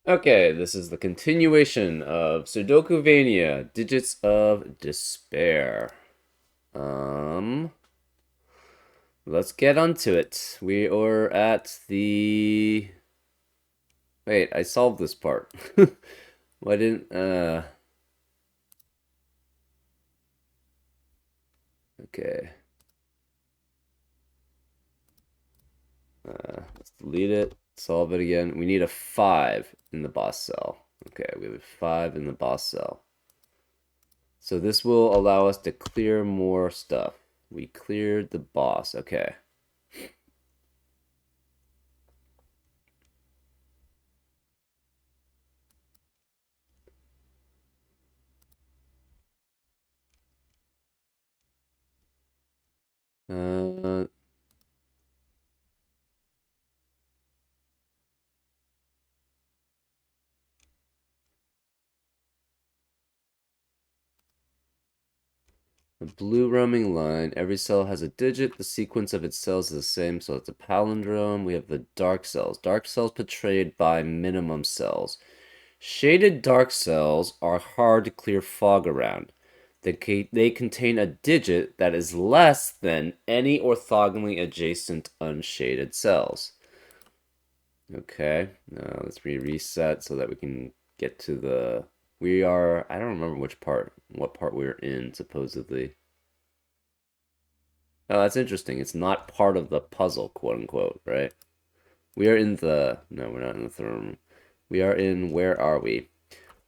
Okay, this is the continuation of Sudokuvania, Digits of Despair. Um, let's get onto it. We are at the... Wait, I solved this part. Why didn't, Okay. Let's delete it, solve it again. We need a 5 in the boss cell. Okay, we have a 5 in the boss cell. So this will allow us to clear more stuff. We cleared the boss. Okay. Uh, a blue roaming line. Every cell has a digit. The sequence of its cells is the same, so it's a palindrome. We have the dark cells. Dark cells portrayed by minimum cells. Shaded dark cells are hard to clear fog around. They contain a digit that is less than any orthogonally adjacent unshaded cells. Okay, now let's reset so that we can get to the... We are... I don't remember what part we were in, supposedly. Oh, that's interesting. It's not part of the puzzle, quote unquote, right? We are in the... No, we're not in the throne room. We are in... Where are we?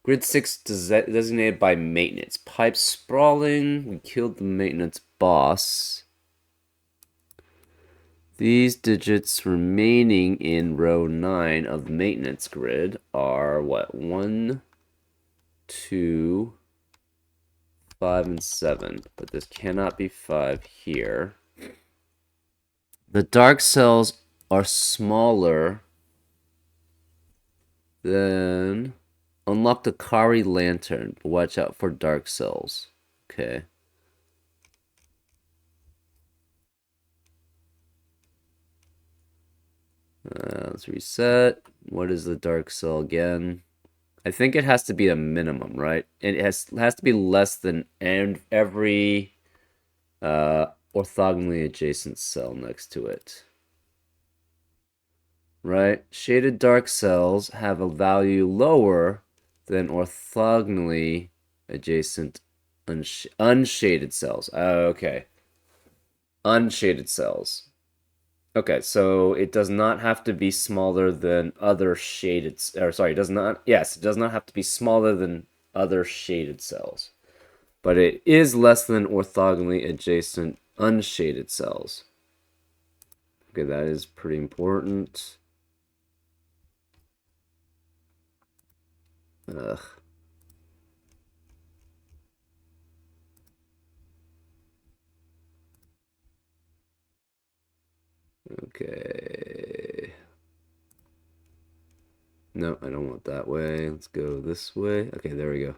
Grid 6 designated by maintenance. Pipe sprawling. We killed the maintenance boss. These digits remaining in row 9 of the maintenance grid are what? 1, 2, 5, and 7. But this cannot be 5 here. The dark cells are smaller than... Unlock the Kari Lantern. Watch out for dark cells. Okay. Let's reset. What is the dark cell again? I think it has to be a minimum, right? And it has to be less than every orthogonally adjacent cell next to it. Right? Shaded dark cells have a value lower than orthogonally adjacent unshaded cells. Okay. Unshaded cells. Okay, so it does not have to be smaller than other shaded, or sorry, it does not, yes, it does not have to be smaller than other shaded cells. But it is less than orthogonally adjacent unshaded cells. Okay, that is pretty important. Ugh. Okay. No, I don't want that way. Let's go this way. Okay, there we go.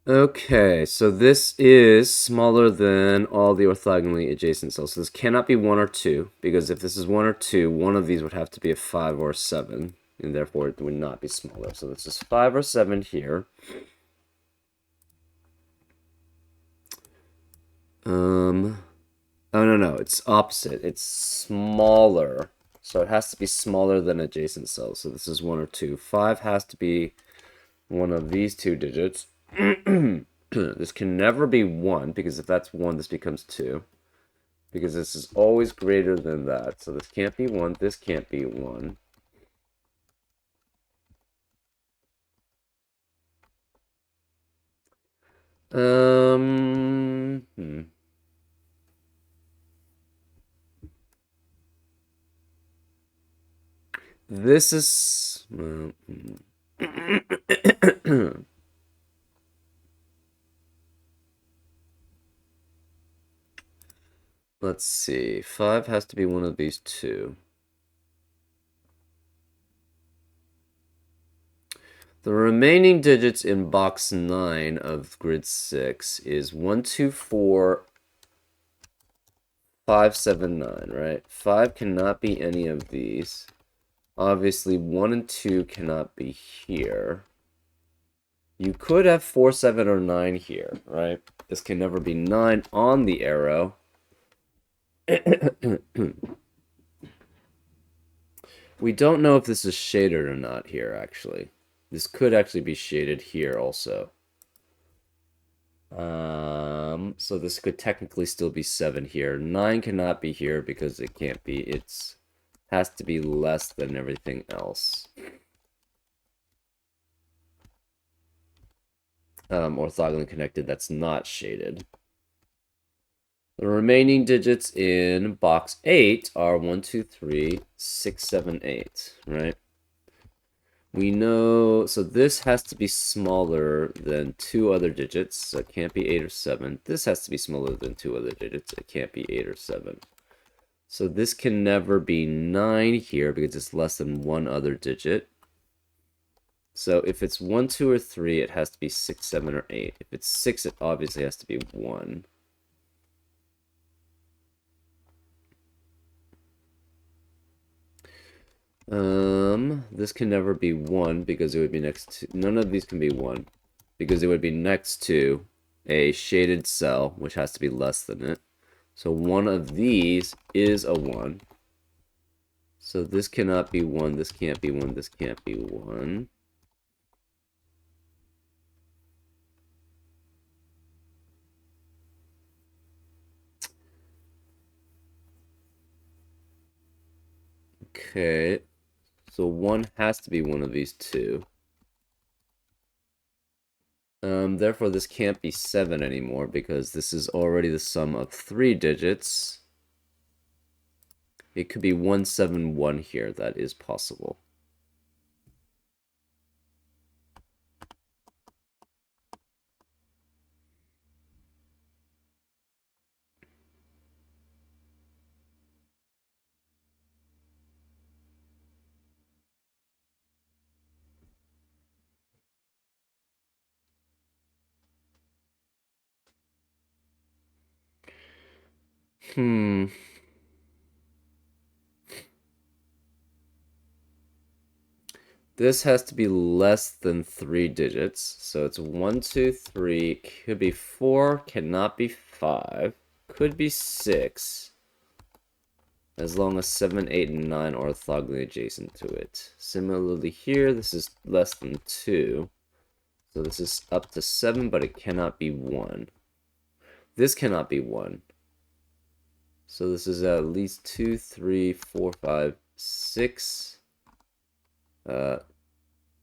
Okay, so this is smaller than all the orthogonally adjacent cells. So this cannot be 1 or 2, because if this is 1 or 2, one of these would have to be a 5 or a 7, and therefore it would not be smaller. So this is 5 or 7 here. Oh, no, it's opposite. It's smaller. So it has to be smaller than adjacent cells. So this is 1 or 2. 5 has to be one of these two digits. This can never be 1, because if that's 1, this becomes 2. Because this is always greater than that. So this can't be 1, this can't be 1. This is... Let's see. 5 has to be one of these two. The remaining digits in box 9 of grid 6 is 1, 2, 4, 5, 7, 9, right? 5 cannot be any of these. Obviously, 1 and 2 cannot be here. You could have 4, 7, or 9 here, right? This can never be 9 on the arrow. We don't know if this is shaded or not here, actually. This could actually be shaded here also. So this could technically still be 7 here. 9 cannot be here because it can't be. It's has to be less than everything else. Orthogonally connected that's not shaded. The remaining digits in box 8 are 1, 2, 3, 6, 7, 8, right? We know, so this has to be smaller than 2 other digits, so it can't be 8 or 7. This has to be smaller than 2 other digits, it can't be 8 or 7. So this can never be 9 here because it's less than 1 other digit. So if it's 1, 2, or 3, it has to be 6, 7, or 8. If it's 6, it obviously has to be 1. This can never be 1 because it would be next to... None of these can be 1 because it would be next to a shaded cell, which has to be less than it. So one of these is a 1. So this cannot be 1, this can't be 1, this can't be 1. Okay, so 1 has to be one of these two. Therefore, this can't be 7 anymore because this is already the sum of 3 digits. It could be 171 here. That is possible. This has to be less than 3 digits. So it's 1, 2, 3. Could be 4. Cannot be 5. Could be 6. As long as 7, 8, and 9 are orthogonally adjacent to it. Similarly here, this is less than 2. So this is up to 7, but it cannot be 1. This cannot be 1. So this is at least 2, 3, 4, 5, 6.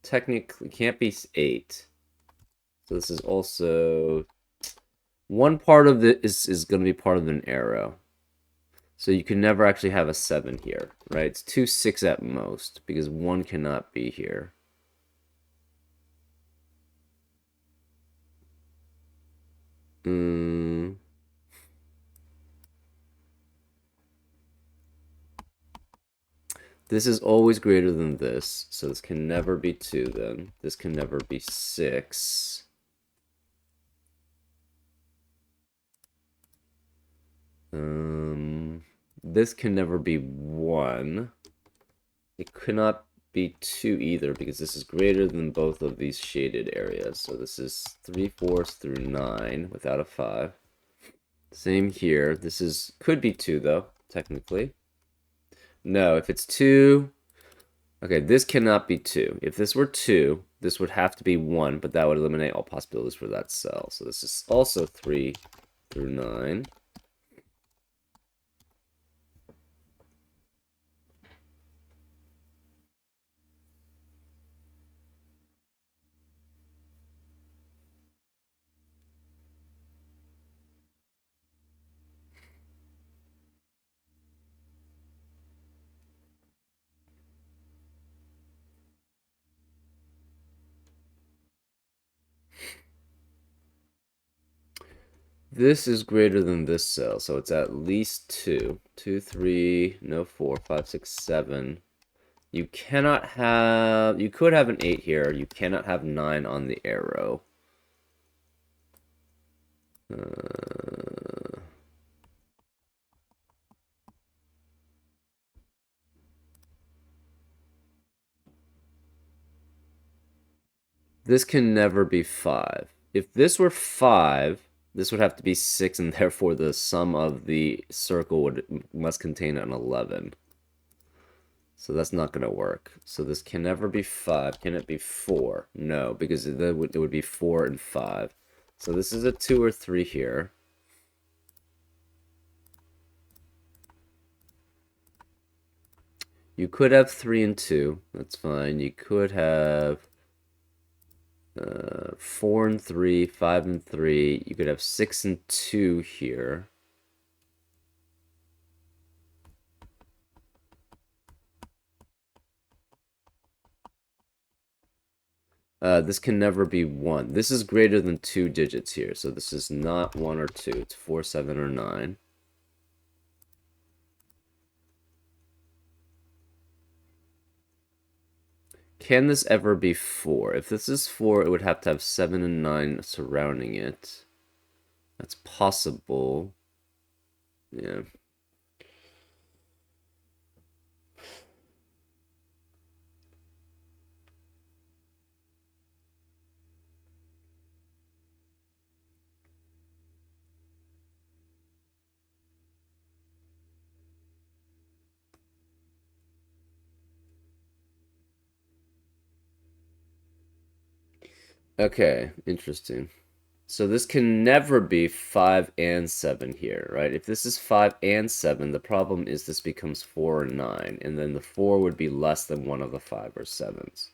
Technically can't be 8. So this is also... One part of it is going to be part of an arrow. So you can never actually have a 7 here, right? It's 2, 6 at most, because 1 cannot be here. This is always greater than this, so this can never be 2 then. This can never be 6. This can never be 1. It cannot be 2 either, because this is greater than both of these shaded areas. So this is 3 fourths through 9 without a 5. Same here. This is could be 2 though, technically. No, if it's 2... Okay, this cannot be 2. If this were 2, this would have to be 1, but that would eliminate all possibilities for that cell. So this is also 3 through 9. This is greater than this cell, so it's at least 2. 2, 3, no 4, 5, 6, 7. You cannot have... You could have an 8 here. You cannot have 9 on the arrow. This can never be 5. If this were 5, this would have to be 6, and therefore the sum of the circle must contain an 11. So that's not going to work. So this can never be 5. Can it be 4? No, because it would be 4 and 5. So this is a 2 or 3 here. You could have 3 and 2. That's fine. You could have 4 and 3, 5 and 3. You could have 6 and 2 here. This can never be 1. This is greater than 2 digits here, so this is not 1 or 2. It's 4, 7, or 9. Can this ever be 4? If this is 4, it would have to have 7 and 9 surrounding it. That's possible. Yeah. Okay, interesting. So this can never be 5 and 7 here, right? If this is 5 and 7, the problem is this becomes 4 and 9, and then the 4 would be less than one of the 5 or 7s.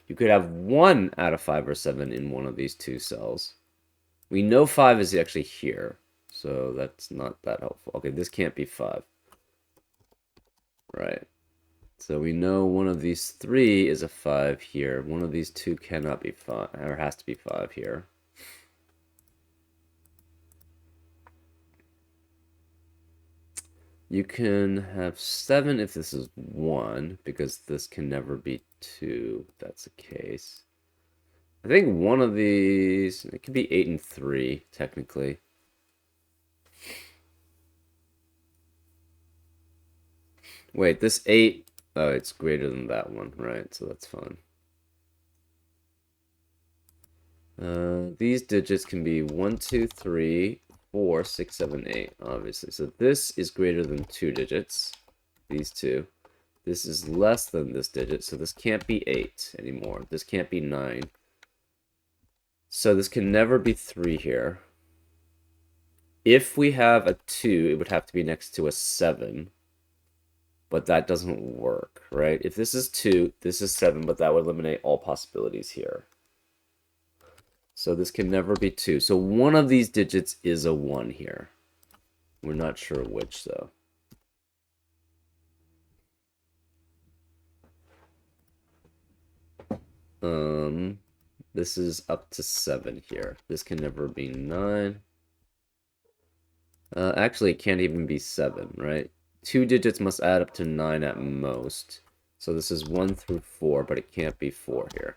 You could have 1 out of 5 or 7 in one of these two cells. We know 5 is actually here, so that's not that helpful. Okay, this can't be 5. Right. So we know one of these 3 is a 5 here. One of these 2 cannot be 5, or has to be 5 here. You can have 7 if this is 1, because this can never be 2, if that's the case. I think one of these, it could be 8 and 3, technically. Wait, this 8, oh, it's greater than that one, right? So that's fine. These digits can be 1, 2, 3, 4, 6, 7, 8, obviously. So this is greater than 2 digits, these two. This is less than this digit, so this can't be 8 anymore. This can't be 9. So this can never be 3 here. If we have a 2, it would have to be next to a 7. But that doesn't work, right? If this is 2, this is 7, but that would eliminate all possibilities here. So this can never be 2. So one of these digits is a 1 here. We're not sure which, though. This is up to 7 here. This can never be 9. Actually, it can't even be 7, right? 2 digits must add up to 9 at most. So this is 1 through 4, but it can't be 4 here.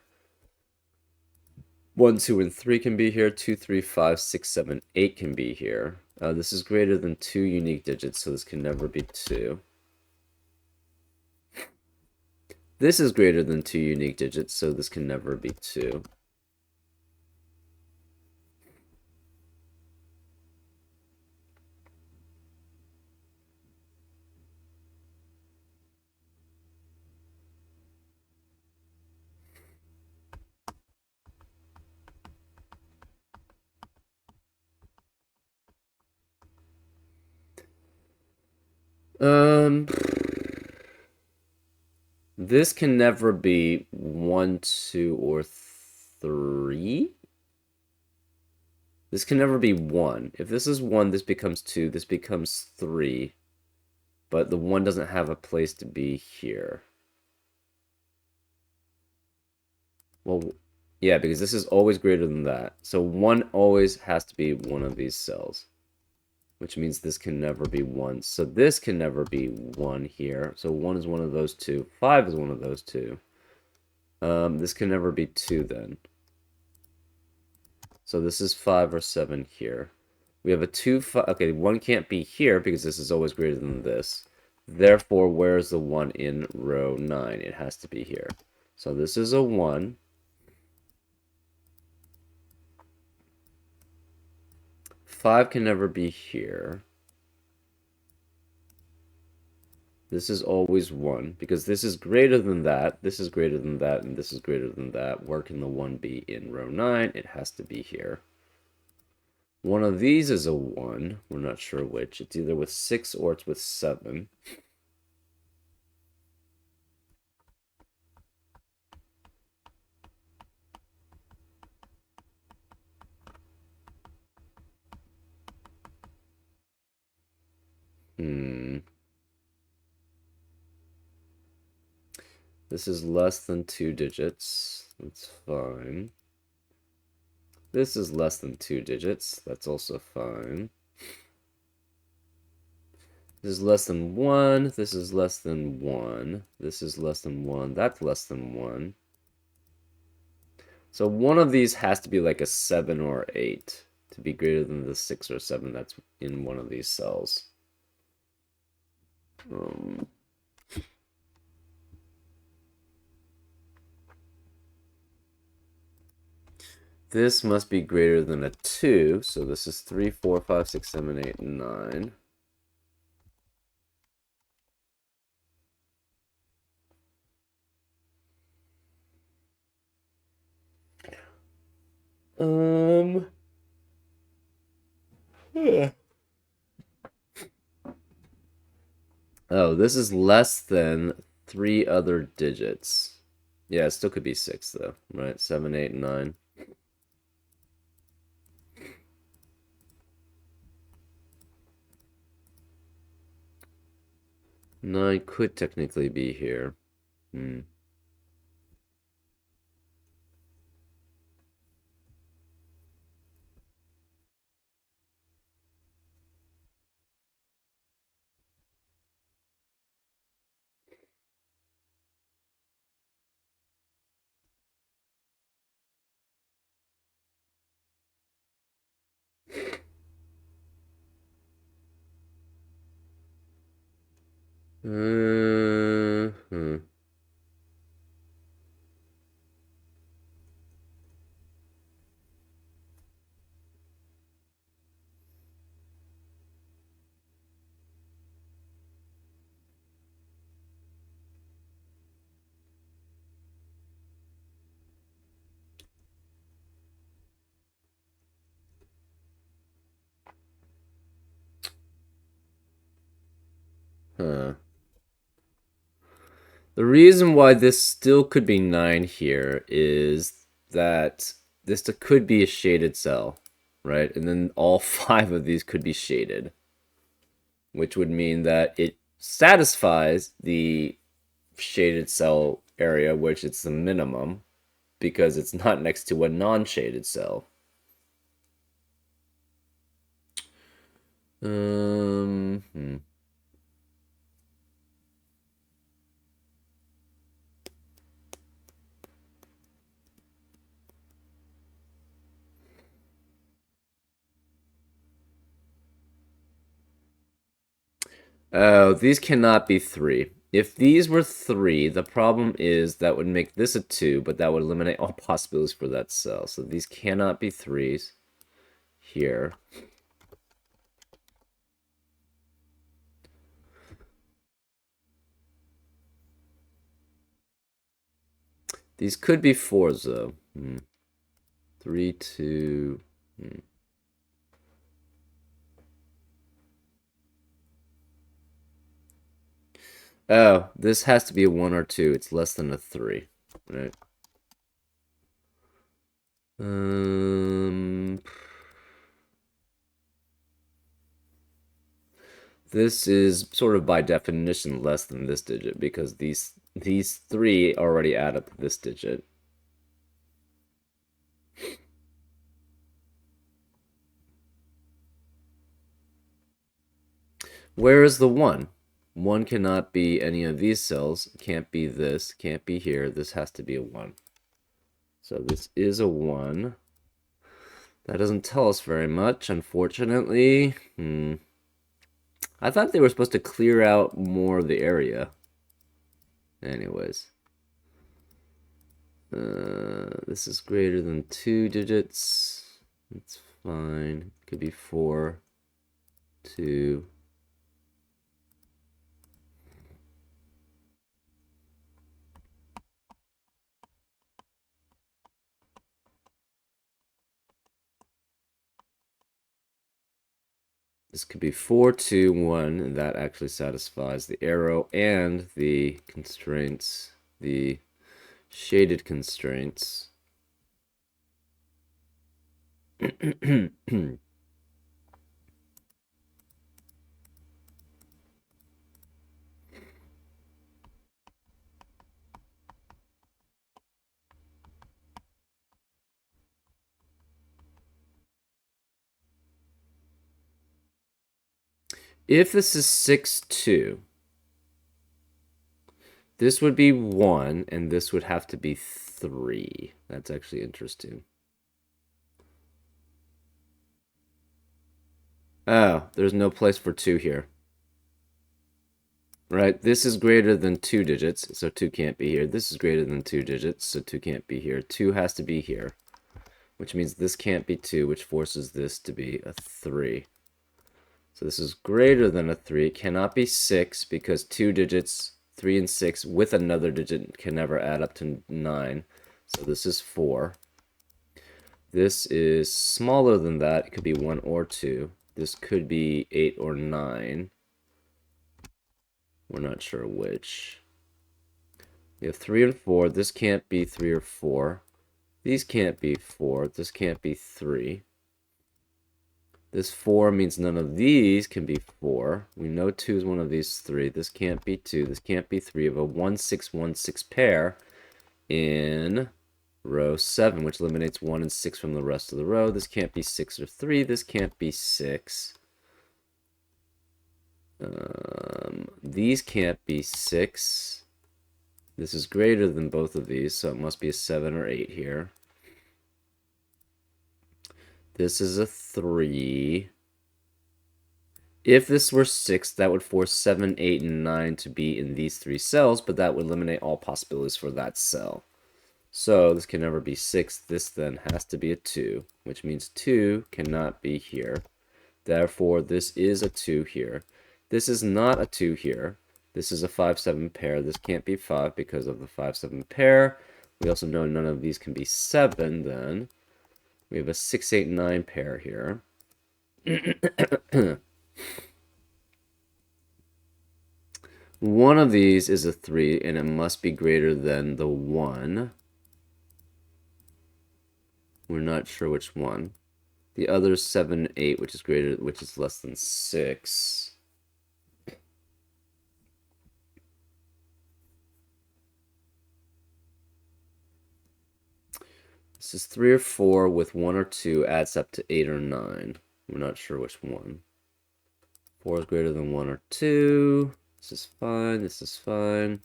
1, 2, and 3 can be here. 2, 3, 5, 6, 7, 8 can be here. This is greater than 2 unique digits, so this can never be 2. This is greater than 2 unique digits, so this can never be 2. This can never be 1, 2, or 3. This can never be 1. If this is 1, this becomes 2, this becomes 3. But the 1 doesn't have a place to be here. Well, yeah, because this is always greater than that. So 1 always has to be one of these cells, which means this can never be 1. So this can never be 1 here. So 1 is one of those two. 5 is one of those two. This can never be 2 then. So this is 5 or 7 here. We have a 2, 5. Okay, 1 can't be here because this is always greater than this. Therefore, where's the 1 in row 9? It has to be here. So this is a 1. 5 can never be here. This is always 1, because this is greater than that, this is greater than that, and this is greater than that. Where can the 1 be in row 9? It has to be here. One of these is a 1. We're not sure which. It's either with 6 or it's with 7. This is less than 2 digits. That's fine. This is less than 2 digits. That's also fine. This is less than 1. This is less than 1. This is less than 1. That's less than 1. So one of these has to be like a 7 or 8 to be greater than the 6 or 7 that's in one of these cells. This must be greater than a 2, so this is 3, 4, 5, 6, 7, 8, 9. Yeah. Oh, this is less than 3 other digits. Yeah, it still could be 6, though, right? 7, 8, 9. 9 could technically be here. Huh. The reason why this still could be 9 here is that this could be a shaded cell, right? And then all 5 of these could be shaded, which would mean that it satisfies the shaded cell area, which it's the minimum, because it's not next to a non-shaded cell. Oh, these cannot be 3. If these were 3, the problem is that would make this a 2, but that would eliminate all possibilities for that cell. So these cannot be 3s here. These could be 4s, though. 3, 2... Oh, this has to be a 1 or 2. It's less than a 3, right? This is sort of by definition less than this digit because these 3 already add up to this digit. Where is the 1? 1 cannot be any of these cells. Can't be this. Can't be here. This has to be a 1. So this is a 1. That doesn't tell us very much, unfortunately. I thought they were supposed to clear out more of the area. Anyways. This is greater than 2 digits. It's fine. Could be 4, 2. This could be 4, 2, 1, and that actually satisfies the arrow and the constraints, the shaded constraints. If this is 6, 2, this would be 1, and this would have to be 3. That's actually interesting. Oh, there's no place for 2 here. Right, this is greater than 2 digits, so 2 can't be here. This is greater than 2 digits, so 2 can't be here. 2 has to be here, which means this can't be 2, which forces this to be a 3. So this is greater than a 3. It cannot be 6 because 2 digits, 3 and 6, with another digit can never add up to 9. So this is 4. This is smaller than that. It could be 1 or 2. This could be 8 or 9. We're not sure which. We have 3 and 4. This can't be 3 or 4. These can't be 4. This can't be 3. This 4 means none of these can be 4. We know 2 is one of these 3. This can't be 2. This can't be 3. Of a 1, 6, 1, 6 pair in row 7, which eliminates 1 and 6 from the rest of the row. This can't be 6 or 3. This can't be 6. These can't be 6. This is greater than both of these, so it must be a 7 or 8 here. This is a 3. If this were 6, that would force 7, 8, and 9 to be in these 3 cells, but that would eliminate all possibilities for that cell. So this can never be 6. This then has to be a 2, which means 2 cannot be here. Therefore, this is a 2 here. This is not a 2 here. This is a 5, 7 pair. This can't be 5 because of the 5, 7 pair. We also know none of these can be 7 then. We have a 6, 8, 9 pair here. One of these is a 3, and it must be greater than the 1. We're not sure which one. The other is 7, 8, which is less than 6. This is 3 or 4 with 1 or 2 adds up to 8 or 9. We're not sure which one. 4 is greater than 1 or 2. This is fine. This is fine.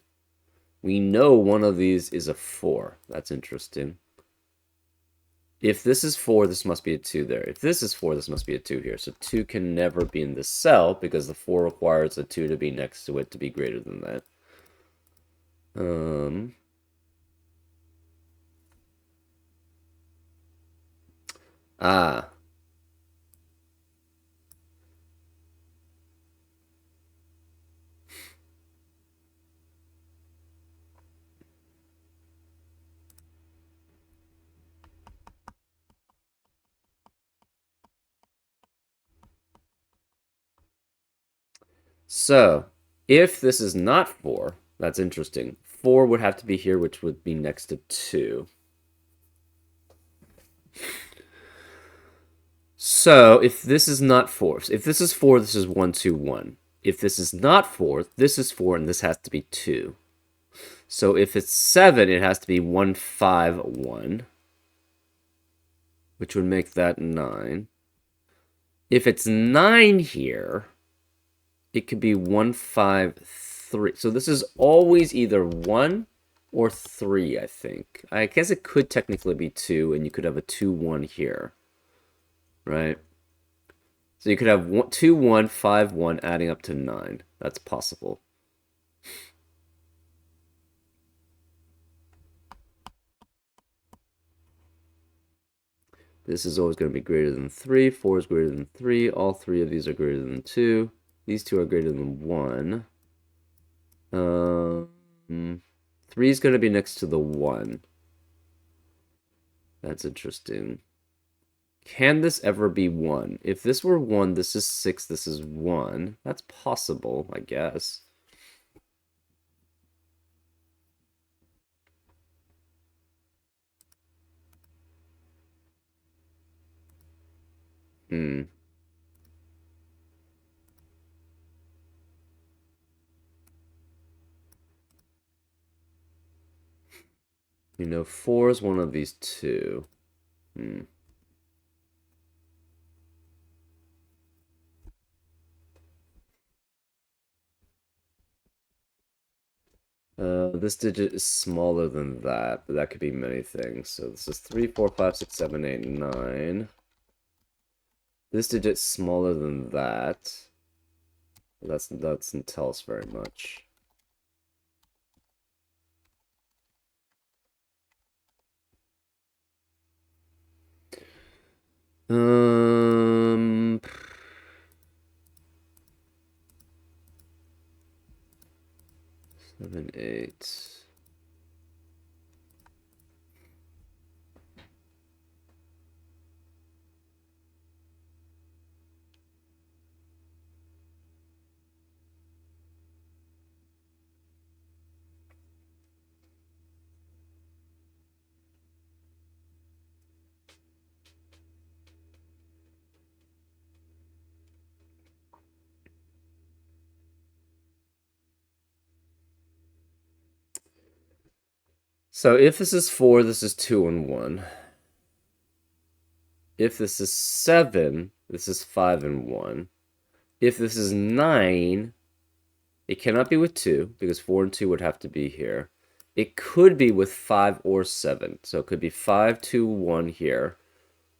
We know one of these is a 4. That's interesting. If this is 4, this must be a 2 there. If this is 4, this must be a 2 here. So 2 can never be in this cell because the 4 requires a 2 to be next to it to be greater than that. Ah. So, if this is not 4, that's interesting. 4 would have to be here, which would be next to 2. So, if this is not 4, if this is 4, this is 1, 2, 1. If this is not 4, this is 4, and this has to be 2. So, if it's 7, it has to be 1, 5, 1, which would make that 9. If it's 9 here, it could be 1, 5, 3. So this is always either 1 or 3, I think. I guess it could technically be 2, and you could have a 2, 1 here. Right? So you could have 2, 1, 5, 1 adding up to 9. That's possible. This is always going to be greater than 3. 4 is greater than 3. All three of these are greater than 2. These two are greater than 1. 3 is going to be next to the 1. That's interesting. Can this ever be 1? If this were 1, this is 6, this is 1. That's possible, I guess. Hmm. You know, 4 is one of these two. Hmm. This digit is smaller than that, but that could be many things. So this is 3, 4, 5, 6, 7, 8, 9. This digit's smaller than that. That doesn't tell us very much. Um, 7, 8. So if this is 4, this is 2 and 1. If this is 7, this is 5 and 1. If this is 9, it cannot be with 2, because 4 and 2 would have to be here. It could be with 5 or 7. So it could be 5, 2, 1 here,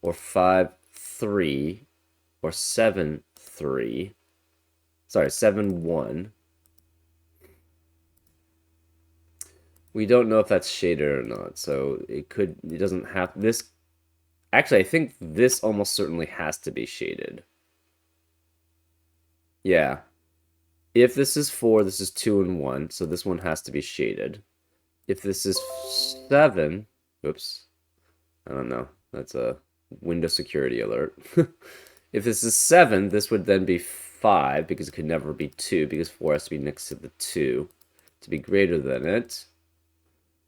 or 5, 3, or 7, 3. Sorry, 7, 1. We don't know if that's shaded or not, so it doesn't have this. Actually, I think this almost certainly has to be shaded. Yeah. If this is 4, this is 2 and 1, so this one has to be shaded. If this is 7, oops, I don't know. That's a Windows security alert. If this is 7, this would then be 5, because it could never be 2, because 4 has to be next to the 2 to be greater than it.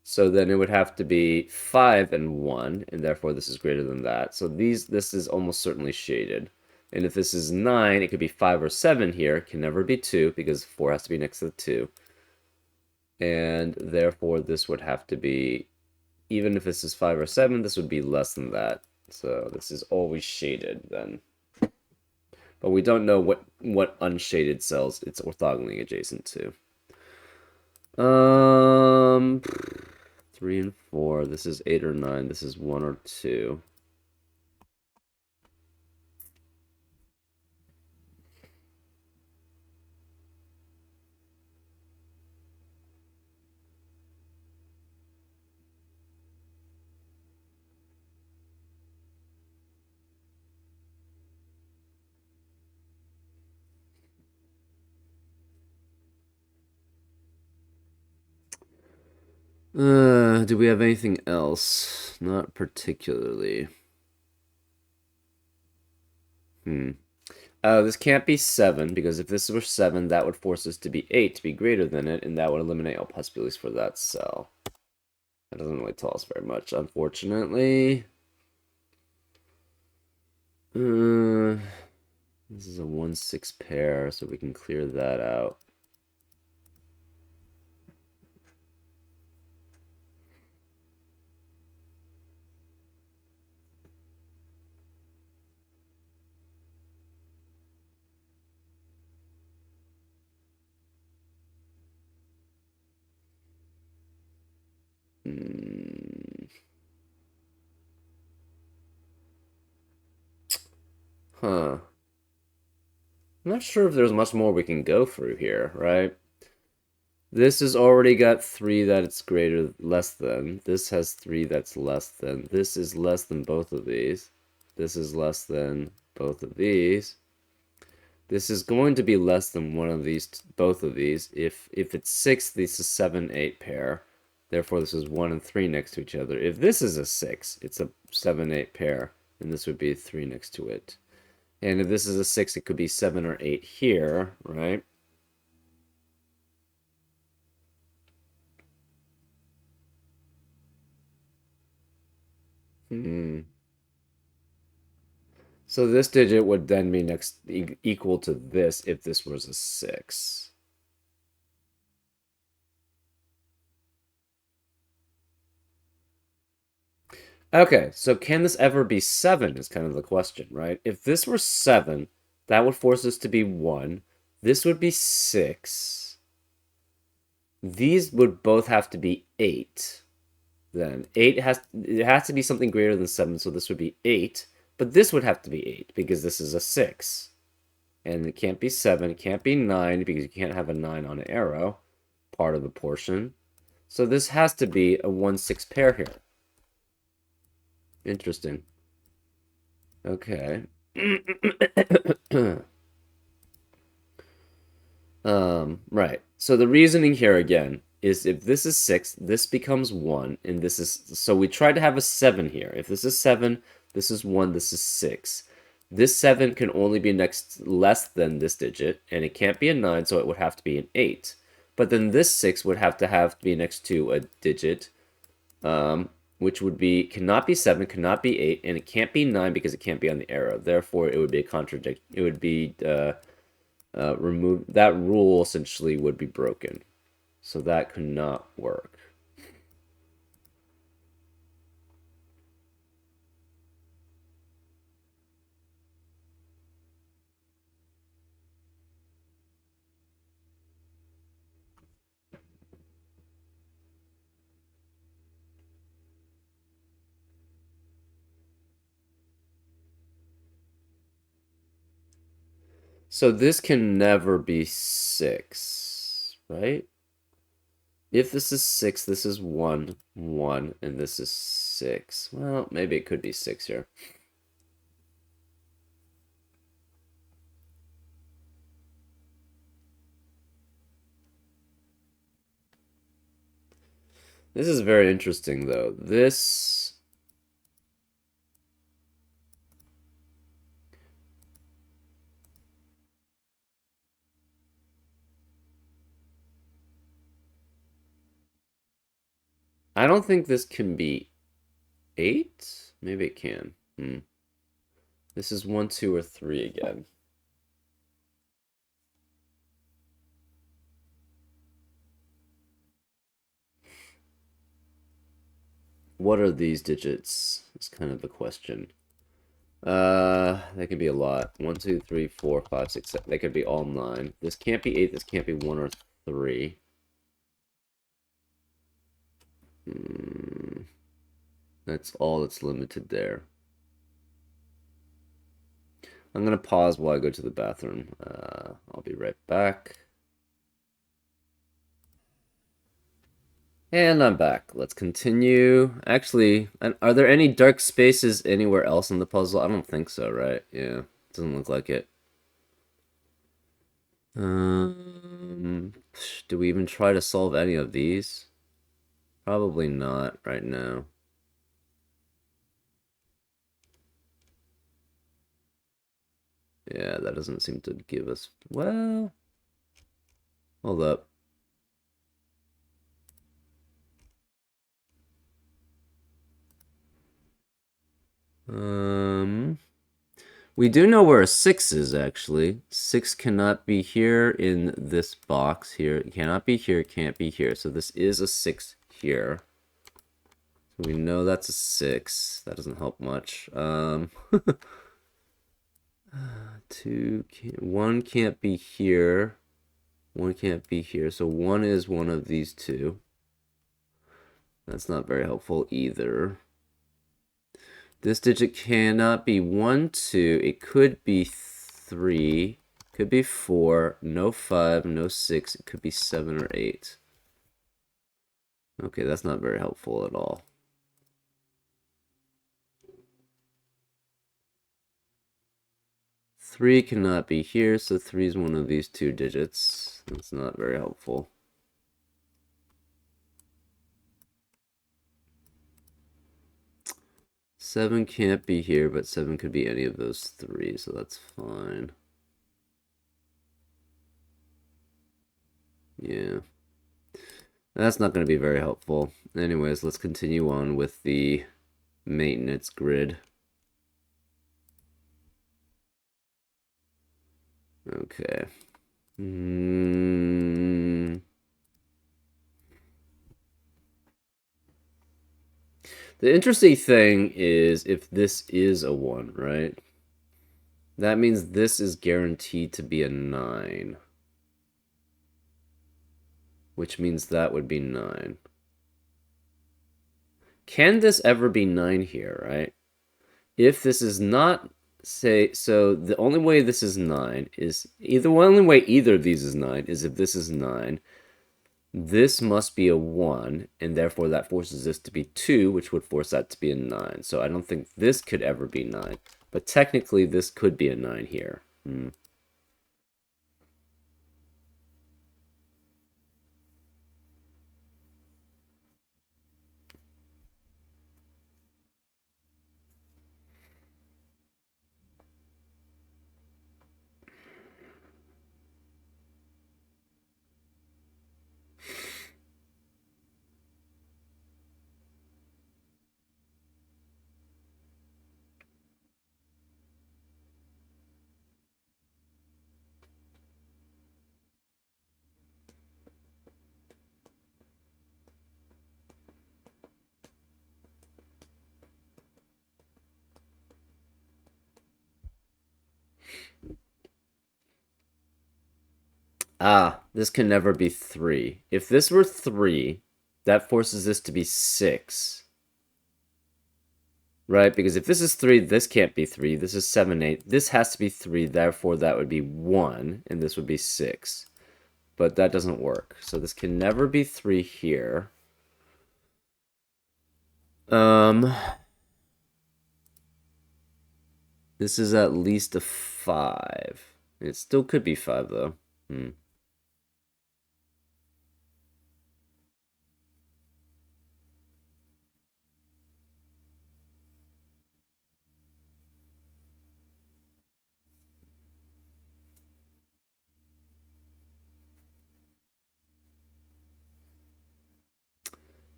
So then it would have to be 5 and 1, and therefore this is greater than that. So this is almost certainly shaded. And if this is 9, it could be 5 or 7 here. It can never be 2, because 4 has to be next to the 2. And therefore this would have to be, even if this is 5 or 7, this would be less than that. So this is always shaded then. But we don't know what unshaded cells it's orthogonally adjacent to. 3 and 4. This is 8 or 9. This is 1 or 2. Do we have anything else? Not particularly. This can't be 7, because if this were 7, that would force us to be 8 to be greater than it, and that would eliminate all possibilities for that cell. That doesn't really tell us very much, unfortunately. This is a 1-6 pair, so we can clear that out. Huh. I'm not sure if there's much more we can go through here, right? This has already got 3 that it's less than. This has 3 that's less than. This is less than both of these. this is less than both of these. This is going to be less than one of these, both of these. If it's 6, this is 7, 8 pair. Therefore, this is 1 and 3 next to each other. If this is a 6, it's a 7, 8 pair, and this would be a 3 next to it. And if this is a 6, it could be 7 or 8 here, right? So this digit would then be next equal to this if this was a 6. Okay, so can this ever be 7 is kind of the question, right? If this were 7, that would force this to be 1. This would be 6. These would both have to be 8. Then it has to be something greater than 7, so this would be 8. But this would have to be 8 because this is a 6. And it can't be 7, it can't be 9 because you can't have a 9 on an arrow, part of the portion. So this has to be a 1-6 pair here. Interesting. Okay. Right. So the reasoning here again is if this is 6, this becomes 1, and this is, so we try to have a 7 here. If this is 7, this is 1, this is 6. This 7 can only be next less than this digit, and it can't be a 9, so it would have to be an 8. But then this 6 would have to be next to a digit, which would be, cannot be 7, cannot be 8, and it can't be 9 because it can't be on the arrow. Therefore, it would be a contradict. It would be removed. That rule essentially would be broken. So that could not work. So this can never be 6, right? If this is 6, this is 1, 1, and this is 6. Well, maybe it could be 6 here. This is very interesting, though. This... I don't think this can be 8? Maybe it can. This is 1, 2, or 3 again. What are these digits? It's kind of the question. They could be a lot. 1, 2, 3, 4, 5, 6, 7. They could be all 9. This can't be 8. This can't be 1 or 3. That's all that's limited there. I'm going to pause while I go to the bathroom. I'll be right back. And I'm back. Let's continue. Actually, are there any dark spaces anywhere else in the puzzle? I don't think so, right? Yeah, doesn't look like it. Do we even try to solve any of these? Probably not right now. Yeah, that doesn't seem to give us... Well... Hold up. We do know where a 6 is, actually. 6 cannot be here in this box here. It cannot be here, it can't be here. So this is a 6 here. So we know that's a 6. That doesn't help much. 1 can't be here. 1 can't be here. So 1 is one of these two. That's not very helpful either. This digit cannot be 1, 2. It could be 3. Could be 4. No 5. No 6. It could be 7 or 8. Okay, that's not very helpful at all. 3 cannot be here, so 3 is one of these two digits. That's not very helpful. Seven can't be here, but 7 could be any of those three, so that's fine. Yeah. That's not going to be very helpful. Anyways, let's continue on with the maintenance grid. Okay. The interesting thing is if this is a 1, right? That means this is guaranteed to be a 9. Which means that would be 9. Can this ever be 9 here, right? If this is not, say, so the only way this is 9 is, only way either of these is 9 is if this is 9. This must be a 1, and therefore that forces this to be 2, which would force that to be a 9. So I don't think this could ever be 9. But technically, this could be a 9 here. This can never be 3. If this were 3, that forces this to be 6. Right? Because if this is 3, this can't be 3. This is 7, 8. This has to be 3, therefore that would be 1, and this would be 6. But that doesn't work. So this can never be 3 here. This is at least a 5. It still could be 5, though.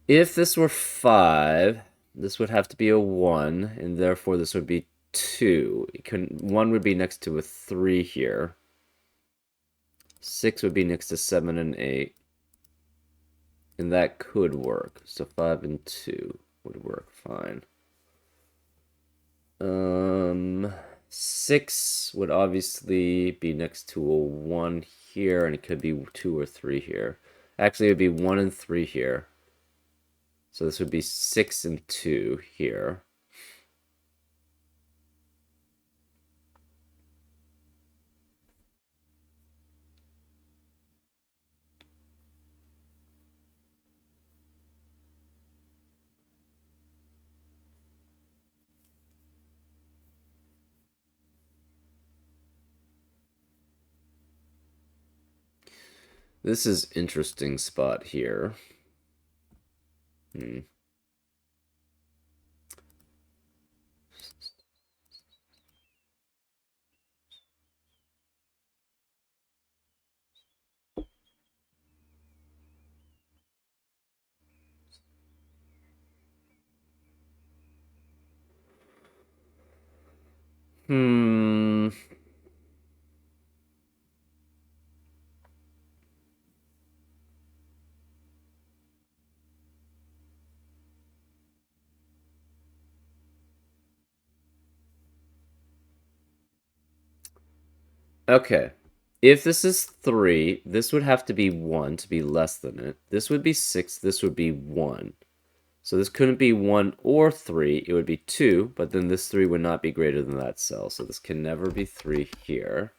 If this were 5, this would have to be a 1, and therefore this would be 2. 1 would be next to a 3 here. 6 would be next to 7 and 8. And that could work. So 5 and 2 would work fine. 6 would obviously be next to a 1 here, and it could be 2 or 3 here. Actually, it would be 1 and 3 here. So this would be 6 and 2 here. This is interesting spot here. Okay. If this is 3, this would have to be 1 to be less than it. This would be 6, this would be 1. So this couldn't be 1 or 3, it would be 2, but then this 3 would not be greater than that cell. So this can never be 3 here.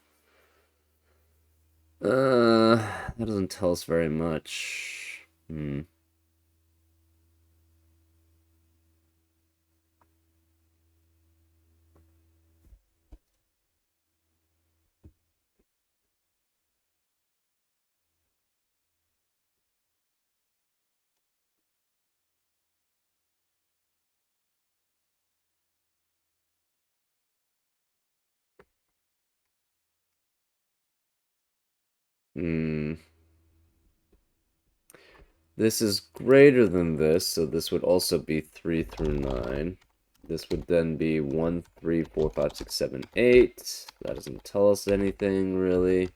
That doesn't tell us very much. Hmm. This is greater than this, so this would also be 3 through 9. This would then be 1, 3, 4, 5, 6, 7, 8. That doesn't tell us anything, really.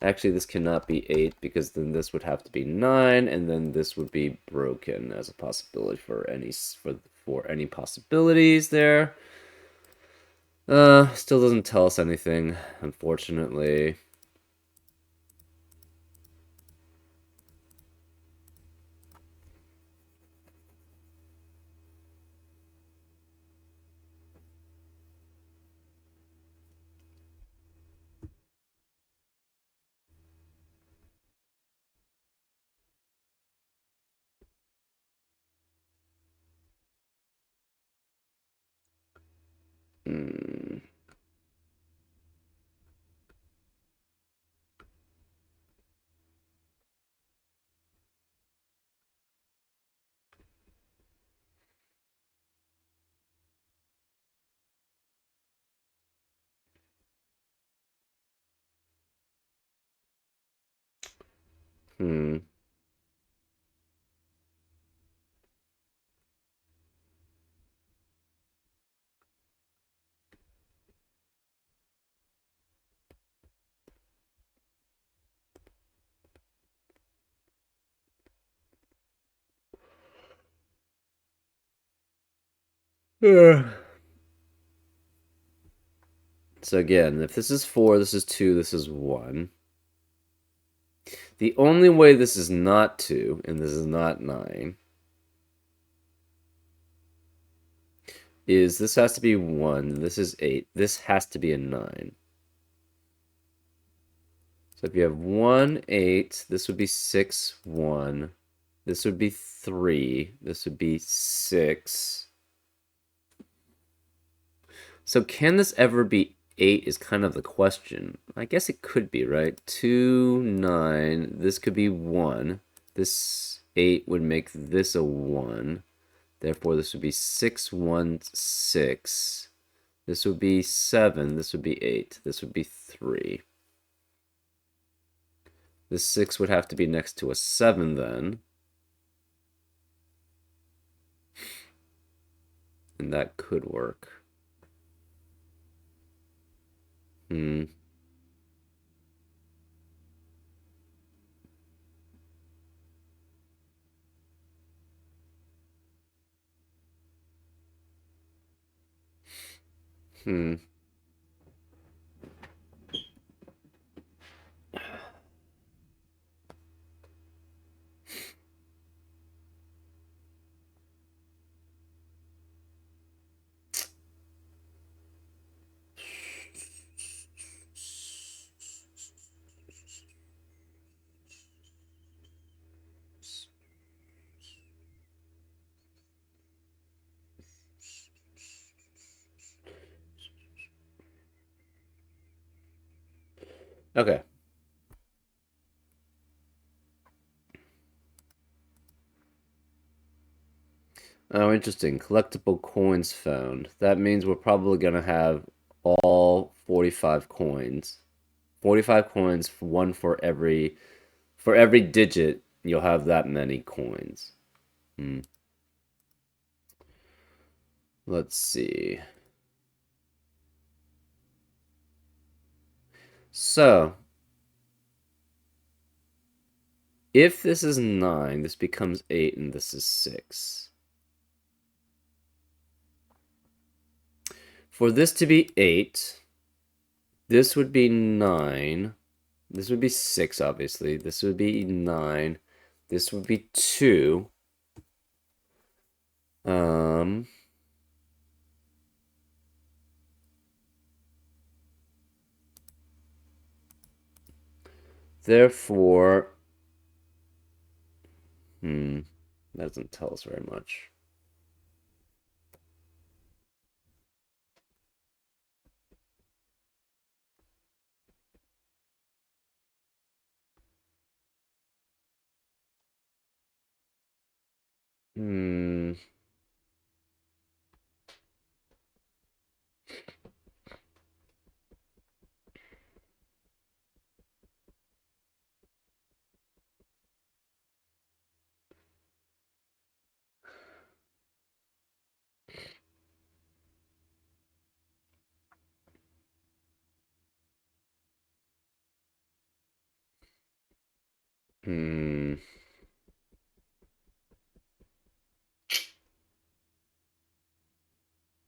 Actually, this cannot be 8, because then this would have to be 9, and then this would be broken as a possibility for any possibilities there. Still doesn't tell us anything, unfortunately. Hmm. Hmm. So again, if this is 4, this is 2, this is 1. The only way this is not 2, and this is not 9, is this has to be 1, this is 8, this has to be a 9. So if you have 1, 8, this would be 6, 1. This would be 3. This would be 6. So can this ever be 8 is kind of the question. I guess it could be, right? 2, 9. This could be 1. This 8 would make this a 1. Therefore, this would be 6, 1, 6. This would be 7. This would be 8. This would be 3. This 6 would have to be next to a 7 then. And that could work. Hmm. Hmm. Okay. Oh, interesting. Collectible coins found. That means we're probably going to have all 45 coins. 45 coins, one for every digit, you'll have that many coins. Hmm. Let's see. So, if this is 9, this becomes 8, and this is 6. For this to be 8, this would be 9. This would be 6, obviously. This would be 9. This would be 2. Um, Therefore, that doesn't tell us very much. Hmm. Hmm.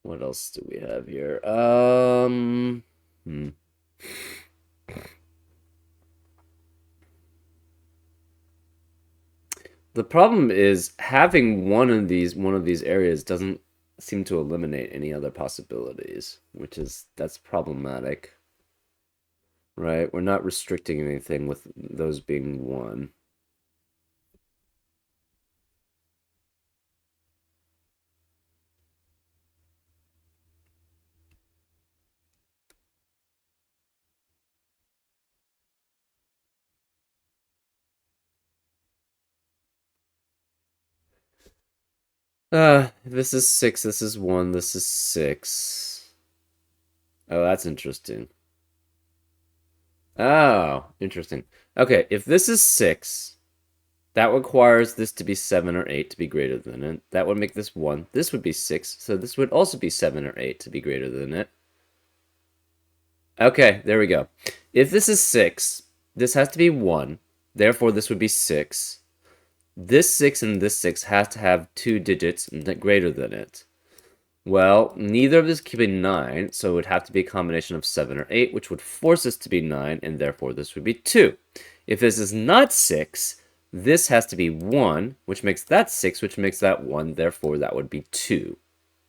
What else do we have here? Hmm. The problem is having one of these areas doesn't seem to eliminate any other possibilities, that's problematic, right? We're not restricting anything with those being one. This is 6, this is 1, this is 6. Oh, that's interesting. Oh, interesting. Okay, if this is 6, that requires this to be 7 or 8 to be greater than it. That would make this 1. This would be 6, so this would also be 7 or 8 to be greater than it. Okay, there we go. If this is 6, this has to be 1. Therefore, this would be 6. This 6 and this 6 has to have 2 digits greater than it. Well, neither of this could be 9, so it would have to be a combination of 7 or 8, which would force this to be 9, and therefore this would be 2. If this is not 6, this has to be 1, which makes that 6, which makes that 1, therefore that would be 2,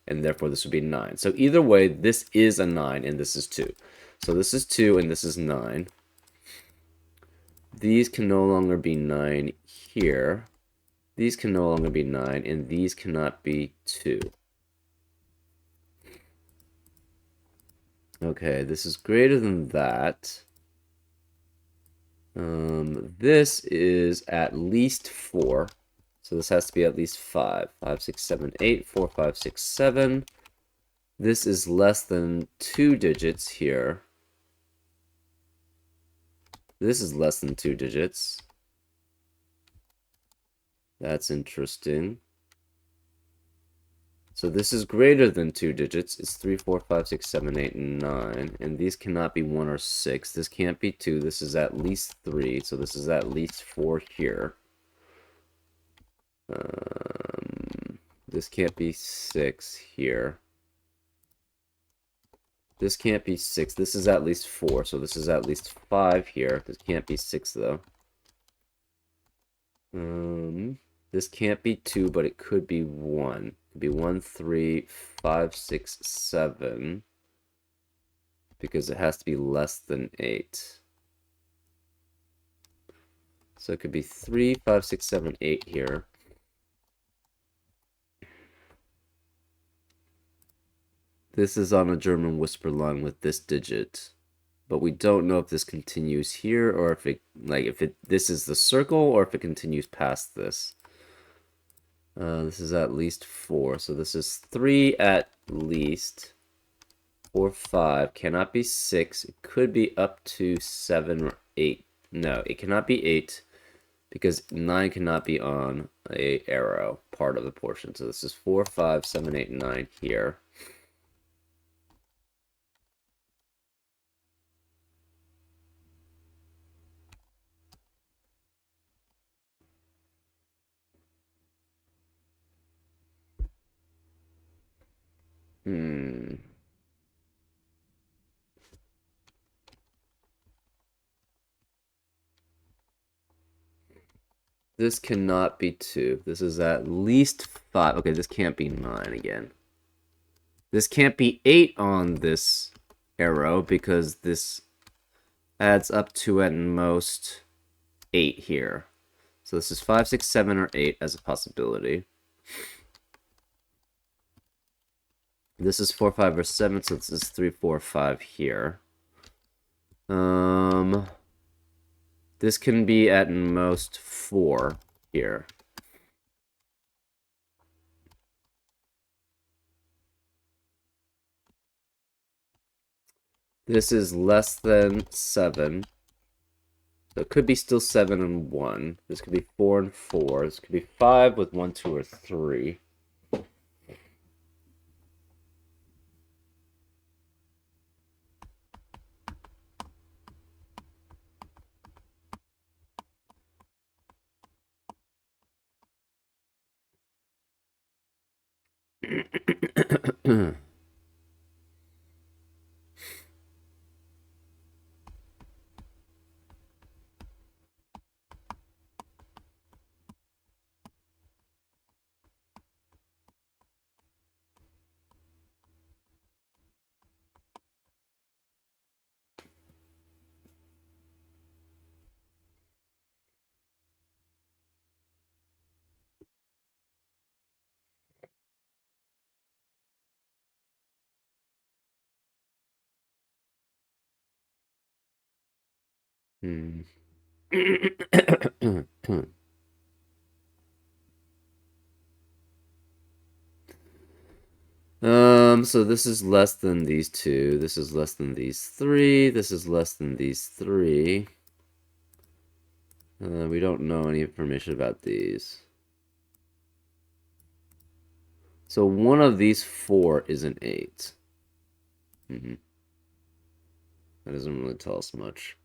and therefore this would be 9. So either way, this is a 9, and this is 2. So this is 2, and this is 9. These can no longer be 9 here. These can no longer be 9, and these cannot be 2. Okay, this is greater than that. This is at least 4. So this has to be at least 5. 5, 6, 7, 8. 4, 5, 6, 7. This is less than 2 digits here. This is less than 2 digits. That's interesting. So this is greater than 2 digits. It's 3, 4, 5, 6, 7, 8, 9. And these cannot be 1 or 6. This can't be 2. This is at least 3. So this is at least 4 here. This can't be 6 here. This can't be 6. This is at least 4. So this is at least 5 here. This can't be 6, though. This can't be 2, but it could be 1. It could be 1, 3, 5, 6, 7. Because it has to be less than 8. So it could be 3, 5, 6, 7, 8 here. This is on a German whisper line with this digit. But we don't know if this continues here or if it, this is the circle or if it continues past this. This is at least 4, so this is 3 at least. 4, 5, cannot be 6. It could be up to 7 or 8. No, it cannot be 8 because 9 cannot be on a arrow part of the portion. So this is 4, 5, 7, 8, 9 here. This cannot be 2. This is at least 5. Okay, this can't be 9 again. This can't be 8 on this arrow because this adds up to at most 8 here. So this is 5, 6, 7, or 8 as a possibility. This is 4, 5, or 7, so this is 3, 4, 5 here. This can be at most 4 here. This is less than 7. So it could be still 7 and 1. This could be 4 and 4. This could be 5 with 1, 2, or 3. So this is less than these two. This is less than these three. This is less than these three. We don't know any information about these. So one of these four is an 8. That doesn't really tell us much.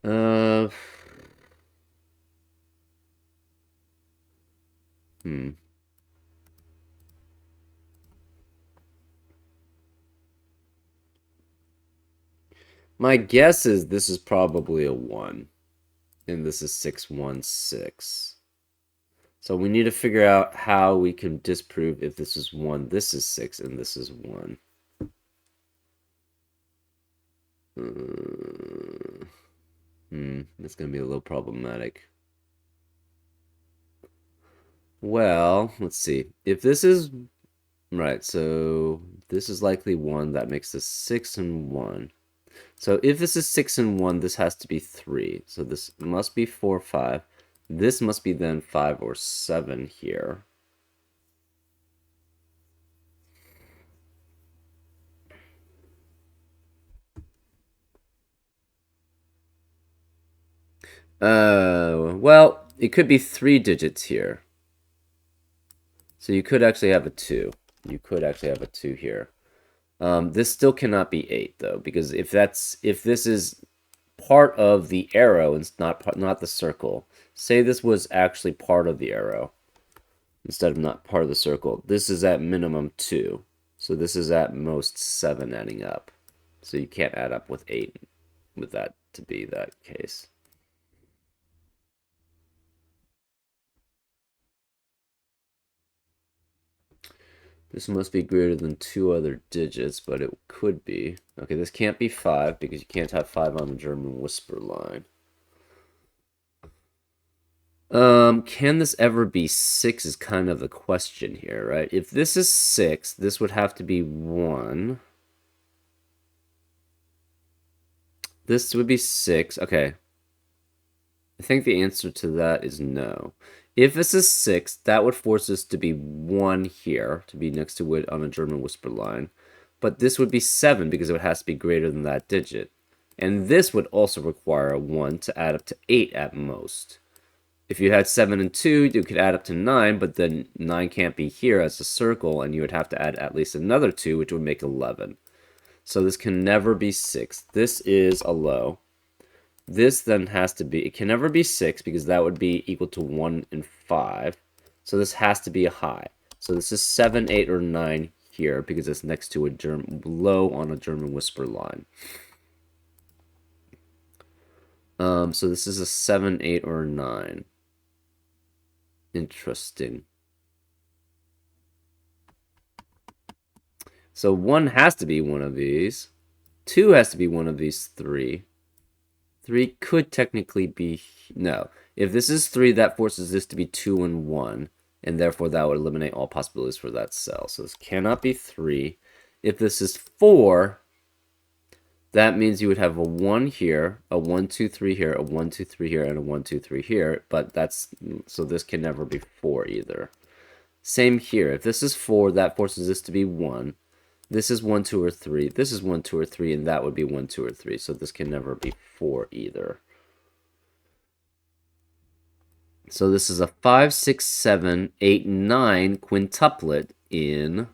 Uh, hmm. My guess is this is probably a 1, and this is 616. So we need to figure out how we can disprove if this is 1, this is 6, and this is 1. That's going to be a little problematic. Well, let's see. If this is right, so this is likely 1. That makes this 6 and 1. So if this is 6 and 1, this has to be 3. So this must be 4, 5. This must be then 5 or 7 here. Well, it could be 3 digits here. So you could actually have a 2. You could actually have a 2 here. This still cannot be 8 though, because if this is part of the arrow and it's not the circle. Say this was actually part of the arrow instead of not part of the circle. This is at minimum 2. So this is at most 7 adding up. So you can't add up with 8 with that to be that case. This must be greater than 2 other digits, but it could be. Okay, this can't be 5 because you can't have 5 on the German whisper line. Can this ever be 6 is kind of the question here, right? If this is 6, this would have to be 1. This would be 6. Okay. I think the answer to that is no. If this is 6, that would force us to be 1 here, to be next to it on a German whisper line. But this would be 7 because it has to be greater than that digit. And this would also require a 1 to add up to 8 at most. If you had 7 and 2, you could add up to 9, but then 9 can't be here as a circle, and you would have to add at least another 2, which would make 11. So this can never be 6. This is a low. This then has to be, it can never be 6 because that would be equal to 1 and 5. So this has to be a high. So this is 7, 8, or 9 here because it's next to a low on a German whisper line. So this is a 7, 8, or 9. Interesting. So 1 has to be one of these. 2 has to be one of these 3. 3 could technically be... No. If this is 3, that forces this to be 2 and 1. And therefore, that would eliminate all possibilities for that cell. So this cannot be 3. If this is 4, that means you would have a 1 here, a 1, 2, 3 here, a 1, 2, 3 here, and a 1, 2, 3 here. But that's... So this can never be 4 either. Same here. If this is 4, that forces this to be 1. This is 1, 2, or 3. This is 1, 2, or 3, and that would be 1, 2, or 3. So this can never be 4 either. So this is a 5, 6, 7, 8, 9 quintuplet in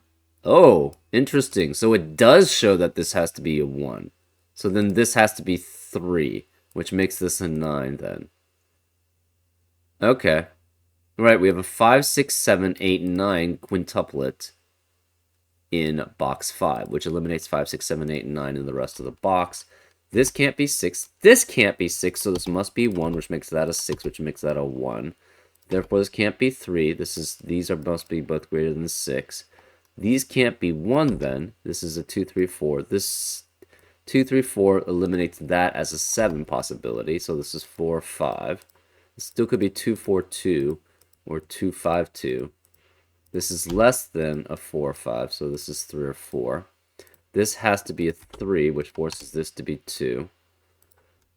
Oh, interesting. So it does show that this has to be a 1. So then this has to be 3, which makes this a 9 then. Okay. Right, we have a 5, 6, 7, 8, 9 quintuplet in box 5, which eliminates 5, 6, 7, 8, and 9 in the rest of the box. This can't be 6. This can't be 6, so this must be 1, which makes that a 6, which makes that a 1. Therefore, this can't be 3. These must be both greater than 6. These can't be 1 then. This is a 2, 3, 4. This 2, 3, 4 eliminates that as a 7 possibility, so this is 4, 5. It still could be 2, 4, 2 or 2, 5, 2. This is less than a 4 or 5, so this is 3 or 4. This has to be a 3, which forces this to be 2.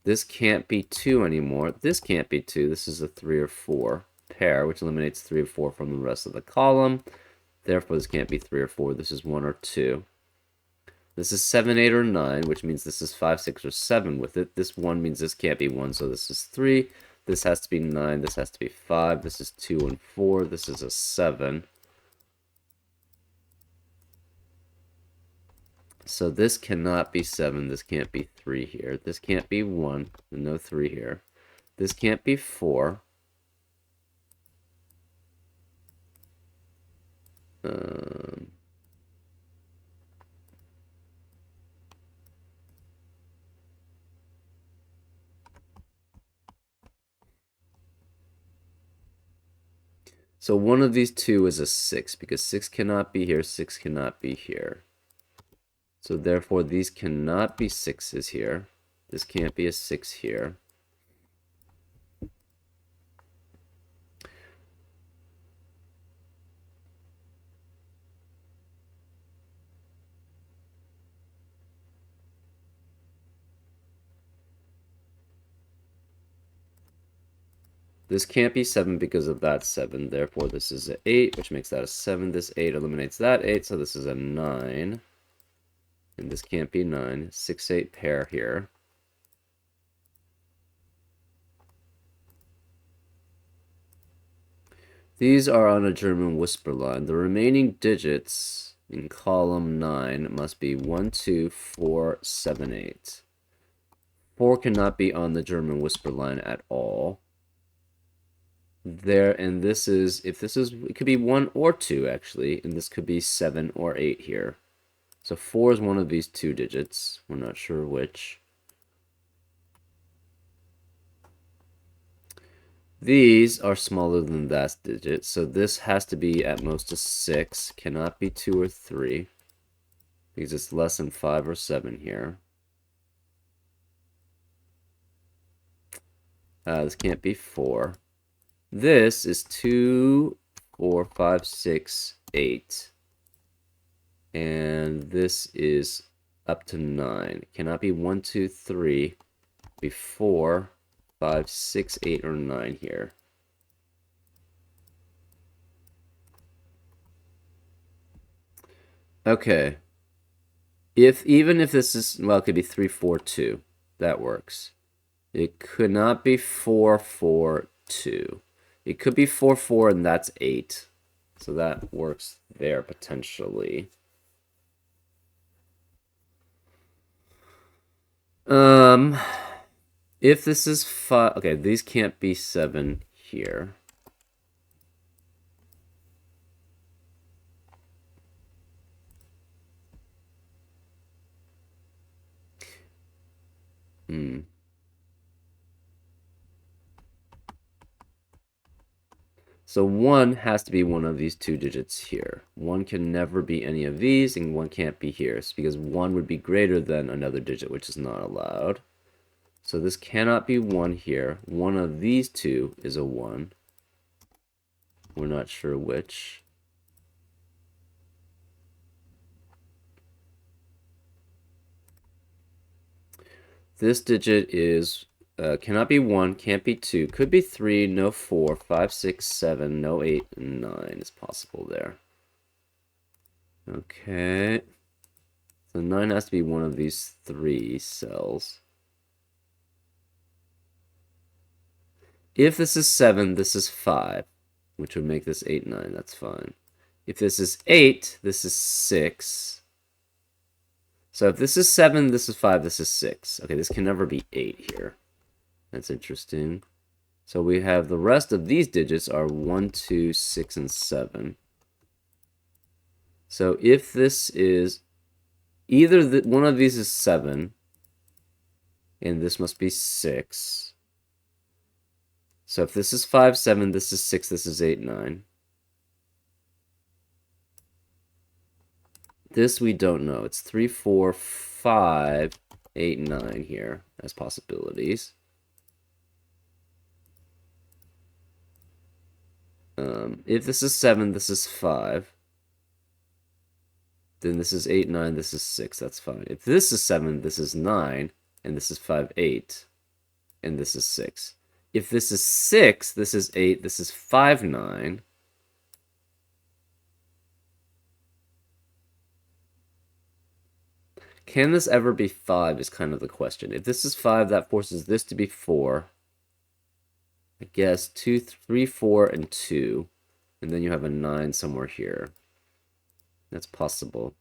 This can't be 2 anymore. This can't be 2. This is a 3 or 4 pair, which eliminates 3 or 4 from the rest of the column. Therefore, this can't be 3 or 4. This is 1 or 2. This is 7, 8, or 9, which means this is 5, 6, or 7 with it. This 1 means this can't be 1, so this is 3. This has to be 9. This has to be 5. This is 2 and 4. This is a 7. So this cannot be 7. This can't be 3 here. This can't be 1. No 3 here. This can't be 4. So one of these two is a 6, because 6 cannot be here, 6 cannot be here. So therefore, these cannot be 6s here. This can't be a 6 here. This can't be 7 because of that 7. Therefore, this is an 8, which makes that a 7. This 8 eliminates that 8, so this is a 9. And this can't be 9. 6, 8 pair here. These are on a German whisper line. The remaining digits in column 9 must be 1, 2, 4, 7, 8. 4 cannot be on the German whisper line at all. There, and this is, if this is, it could be 1 or 2 actually, and this could be 7 or 8 here. So 4 is one of these two digits. We're not sure which. These are smaller than that digit, so this has to be at most a 6, cannot be 2 or 3, because it's less than 5 or 7 here. This can't be 4. This is 2, 4, 5, 6, 8. And this is up to 9. It cannot be 1, 2, 3, be 4, 5, 6, 8, or 9 here. Okay. Even if this is, well, it could be 3, 4, 2. That works. It could not be 4, 4, 2. It could be 4, 4, and that's 8. So that works there potentially. If this is 5, okay, these can't be 7 here. So 1 has to be one of these two digits here. 1 can never be any of these, and 1 can't be here. It's because 1 would be greater than another digit, which is not allowed. So this cannot be 1 here. One of these two is a 1. We're not sure which. This digit is cannot be 1, can't be 2, could be 3, no 4, 5, 6, 7, no 8, and 9 is possible there. Okay. So 9 has to be one of these 3 cells. If this is 7, this is 5, which would make this 8, 9. That's fine. If this is 8, this is 6. So if this is 7, this is 5, this is 6. Okay, this can never be 8 here. That's interesting. So we have the rest of these digits are 1, 2, 6, and 7. So if this is either one of these is 7, and this must be 6. So if this is 5, 7, this is 6, this is 8, 9. This we don't know. It's 3, 4, 5, 8, 9 here as possibilities. If this is 7, this is 5. Then this is 8, 9, this is 6. That's fine. If this is 7, this is 9, and this is 5, 8, and this is 6. If this is 6, this is 8, this is 5, 9. Can this ever be 5 is kind of the question. If this is 5, that forces this to be 4. I guess 2, 3, 4, and 2. And then you have a 9 somewhere here. That's possible.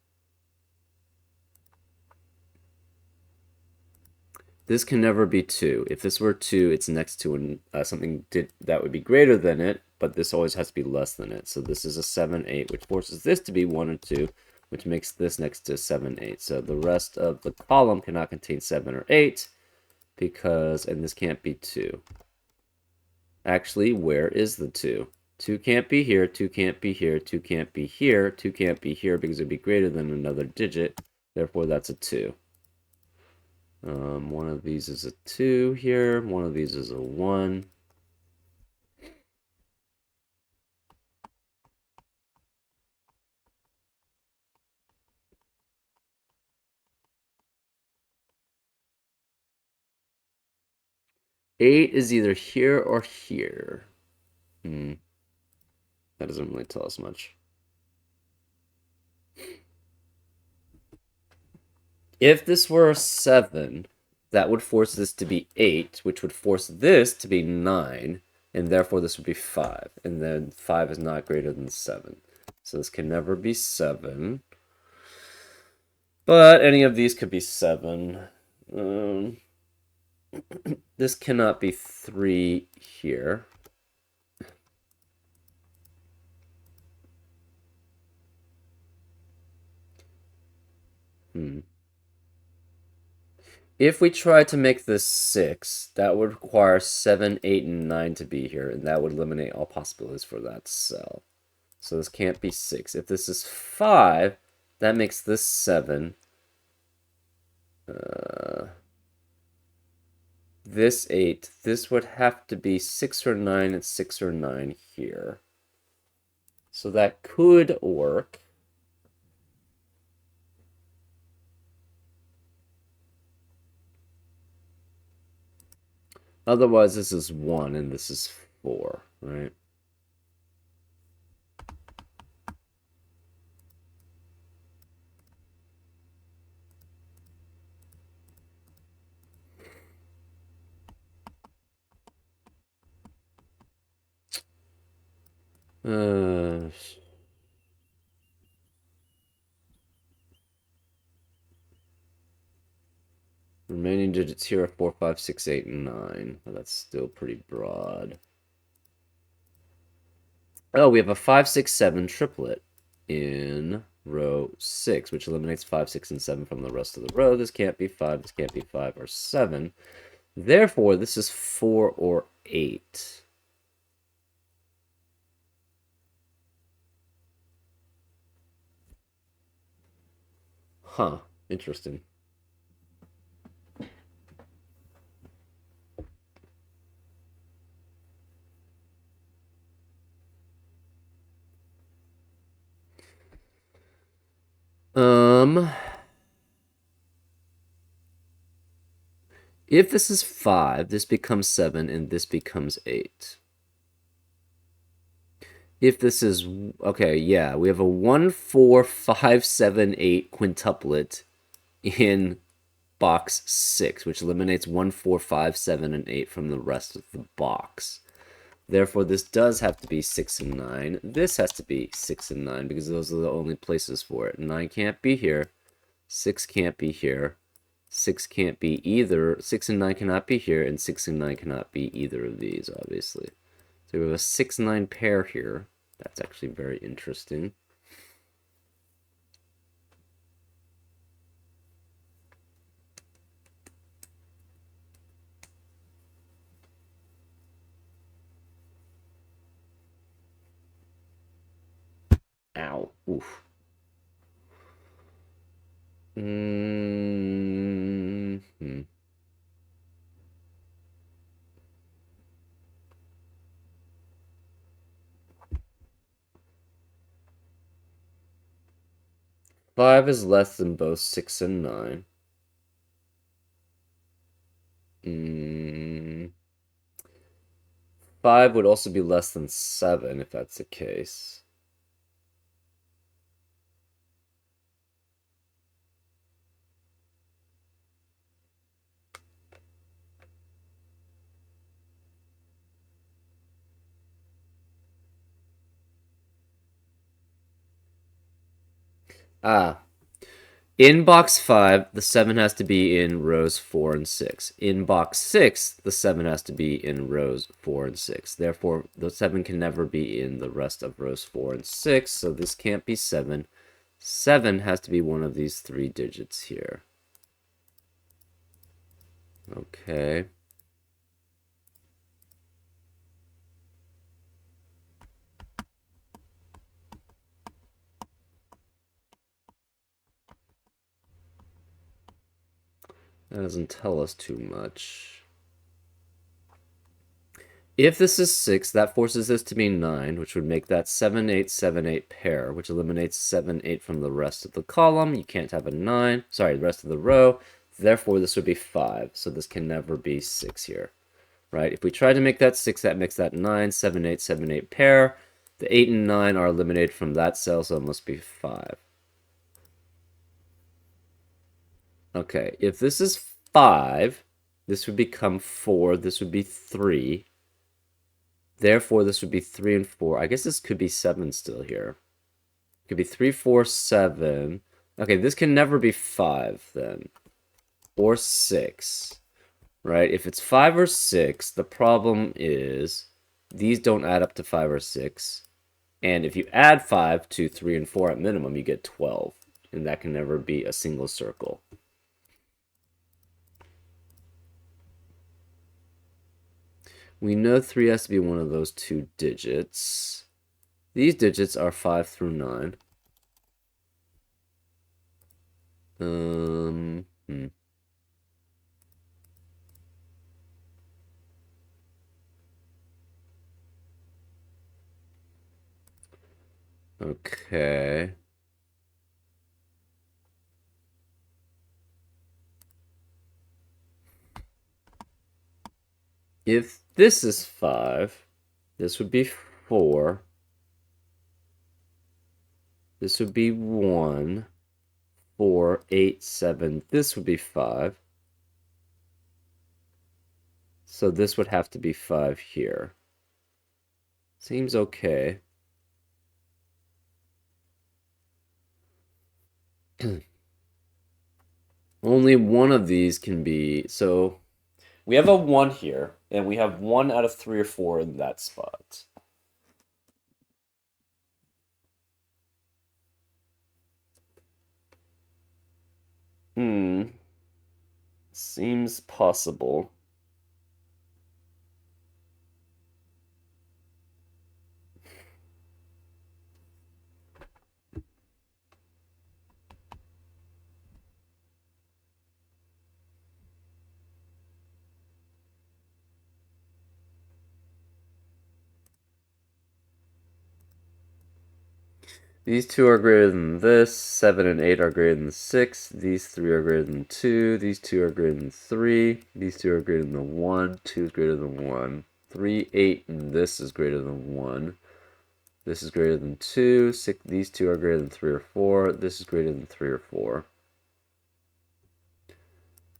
This can never be 2. If this were 2, it's next to something that would be greater than it, but this always has to be less than it. So this is a 7, 8, which forces this to be 1 or 2, which makes this next to 7, 8. So the rest of the column cannot contain 7 or 8, and this can't be 2. Actually, where is the 2? 2 can't be here, 2 can't be here, 2 can't be here, 2 can't be here because it would be greater than another digit. Therefore, that's a 2. One of these is a 2 here. One of these is a 1. Eight is either here or here. That doesn't really tell us much. If this were a 7, that would force this to be 8, which would force this to be 9, and therefore this would be 5. And then 5 is not greater than 7. So this can never be 7. But any of these could be 7. This cannot be 3 here. If we try to make this 6, that would require 7, 8, and 9 to be here, and that would eliminate all possibilities for that cell. So this can't be 6. If this is 5, that makes this 7. This 8. This would have to be 6 or 9, and 6 or 9 here. So that could work. Otherwise, this is 1 and this is 4, right? Remaining digits here are 4, 5, 6, 8, and 9. Well, that's still pretty broad. Oh, we have a 5, 6, 7 triplet in row 6, which eliminates 5, 6, and 7 from the rest of the row. This can't be 5, this can't be 5 or 7. Therefore, this is 4 or 8. Huh, interesting. If this is 5, this becomes 7, and this becomes 8. If this is, okay, yeah, we have a 1, 4, 5, 7, 8 quintuplet in box 6, which eliminates 1, 4, 5, 7, and 8 from the rest of the box. Therefore, this does have to be 6 and 9. This has to be 6 and 9 because those are the only places for it. 9 can't be here. 6 can't be here. 6 can't be either. 6 and 9 cannot be here, and 6 and 9 cannot be either of these, obviously. So we have a 6-9 pair here. That's actually very interesting. Ow. Oof. Mm-hmm. 5 is less than both 6 and 9. 5 would also be less than 7 if that's the case. In box 5, the 7 has to be in rows 4 and 6. In box 6, the 7 has to be in rows 4 and 6. Therefore, the 7 can never be in the rest of rows 4 and 6, so this can't be 7. 7 has to be one of these 3 digits here. Okay. That doesn't tell us too much. If this is 6, that forces this to be 9, which would make that 7, 8, 7, 8 pair, which eliminates 7, 8 from the rest of the column. You can't have a 9. Sorry, the rest of the row. Therefore, this would be 5. So this can never be 6 here, right? If we try to make that 6, that makes that 9, 7, 8, 7, 8 pair. The 8 and 9 are eliminated from that cell, so it must be 5. Okay, if this is 5, this would become 4. This would be 3. Therefore, this would be 3 and 4. I guess this could be 7 still here. It could be 3, 4, 7. Okay, this can never be 5 then. Or 6. Right? If it's 5 or 6, the problem is these don't add up to 5 or 6. And if you add 5 to 3 and 4 at minimum, you get 12. And that can never be a single circle. We know 3 has to be one of those 2 digits. These digits are 5 through 9. Okay. If this is 5, this would be 4. This would be 1, 4, 8, 7. This would be 5. So this would have to be 5 here. Seems okay. Only one of these can be... So we have a 1 here, and we have 1 out of 3 or 4 in that spot. Seems possible. These 2 are greater than this. 7 and 8 are greater than 6. These 3 are greater than 2. These 2 are greater than 3. These 2 are greater than 1. 2 is greater than 1. 3, 8, and this is greater than 1. This is greater than 2. 6, these 2 are greater than 3 or 4. This is greater than 3 or 4.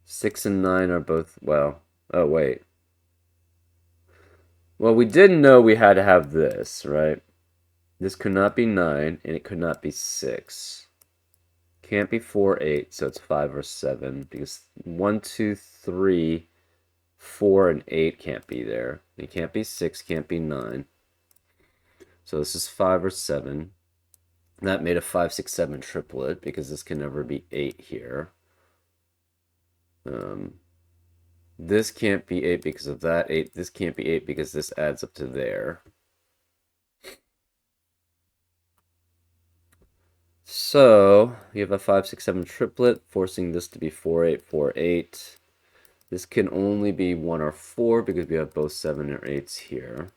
6 and 9 are both, well, oh wait. Well, we did know we had to have this, right? This could not be 9, and it could not be 6. Can't be 4, 8, so it's 5 or 7, because 1, 2, 3, 4, and 8 can't be there. It can't be 6, can't be 9. So this is 5 or 7. That made a 5, 6, 7 triplet, because this can never be 8 here. This can't be 8 because of that 8. This can't be 8 because this adds up to there. So you have a 5, 6, 7 triplet, forcing this to be 4, 8, 4, 8. This can only be 1 or 4 because we have both 7 or 8s here.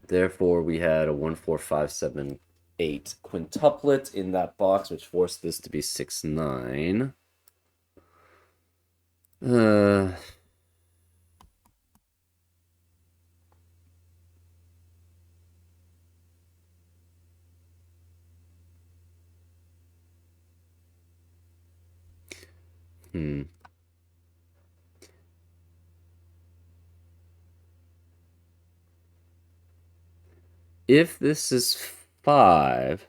Therefore, we had a 1, 4, 5, 7, 8 quintuplet in that box, which forced this to be 6, 9. Uh, hmm. If this is 5,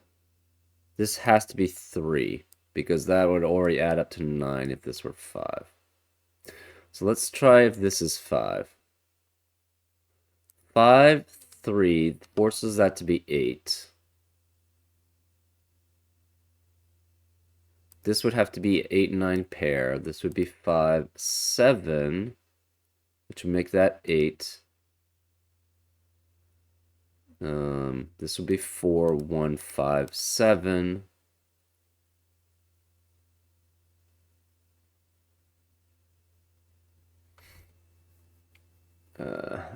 this has to be 3, because that would already add up to 9 if this were 5. So let's try if this is 5. 5, 3 forces that to be 8. This would have to be 8, 9 pair. This would be 5, 7, which would make that 8. This would be 4, 1, 5, 7.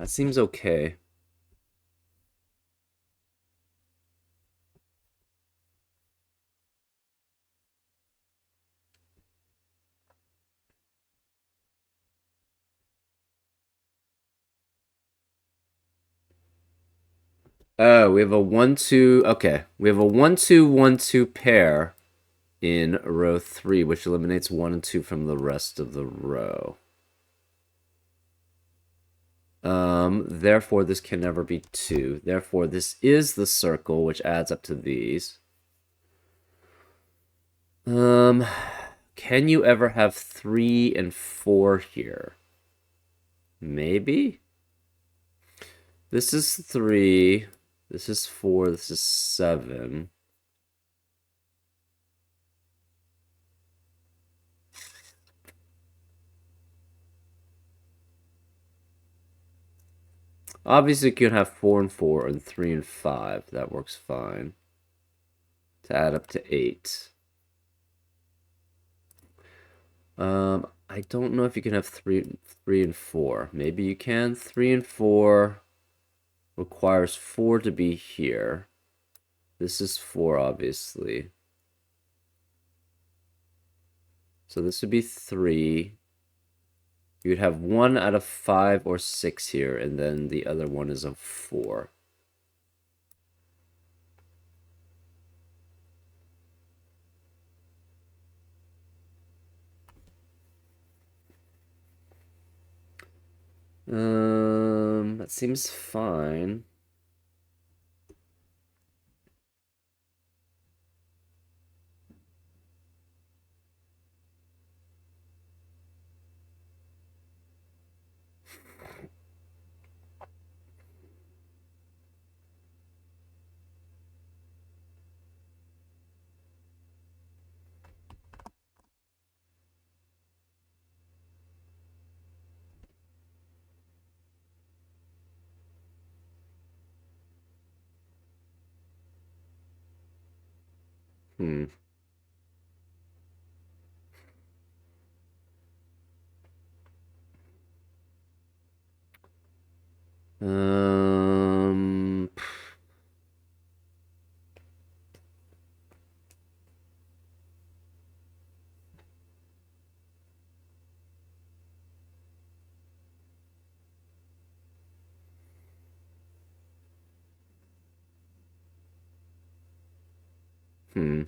That seems okay. Oh, we have a 1, 2. Okay, we have a 1, 2, 1, 2 pair in row 3, which eliminates 1 and 2 from the rest of the row. Therefore, this can never be 2. Therefore, this is the circle, which adds up to these. Can you ever have 3 and 4 here? Maybe? This is 3. This is 4. This is 7. Obviously, you can have 4 and 4 and 3 and 5. That works fine. To add up to 8. I don't know if you can have 3 and 4. Maybe you can. 3 and 4 requires 4 to be here. This is 4, obviously. So this would be 3. You'd have 1 out of 5 or 6 here, and then the other one is a 4. That seems fine. Hmm. Um, hmm.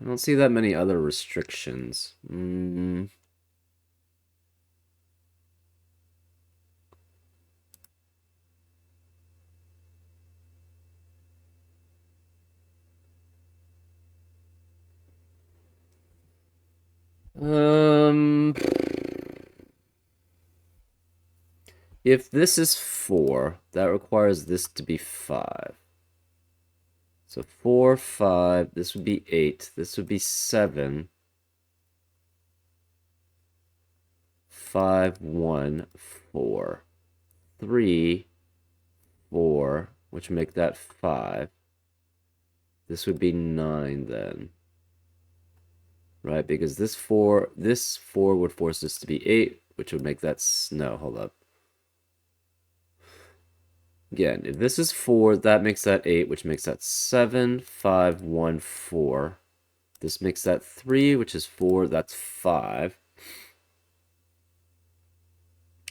I don't see that many other restrictions. If this is 4, that requires this to be 5. So 4, 5, this would be 8, this would be 7, 5, 1, 4, 3, 4, which would make that 5. This would be 9 then. Right, because this 4 would force this to be 8, which would make that, no, hold up. Again, if this is 4, that makes that 8, which makes that 7, 5, 1, 4. This makes that 3, which is 4, that's 5.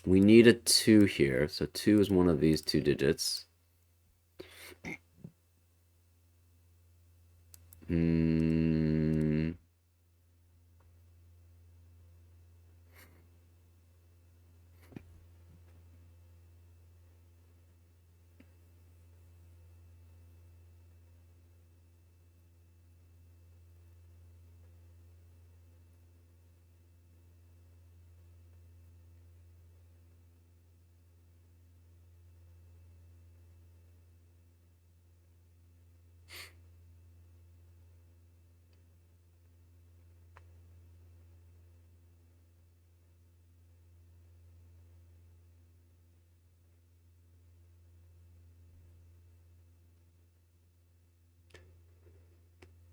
We need a 2 here, so 2 is one of these two digits. Hmm.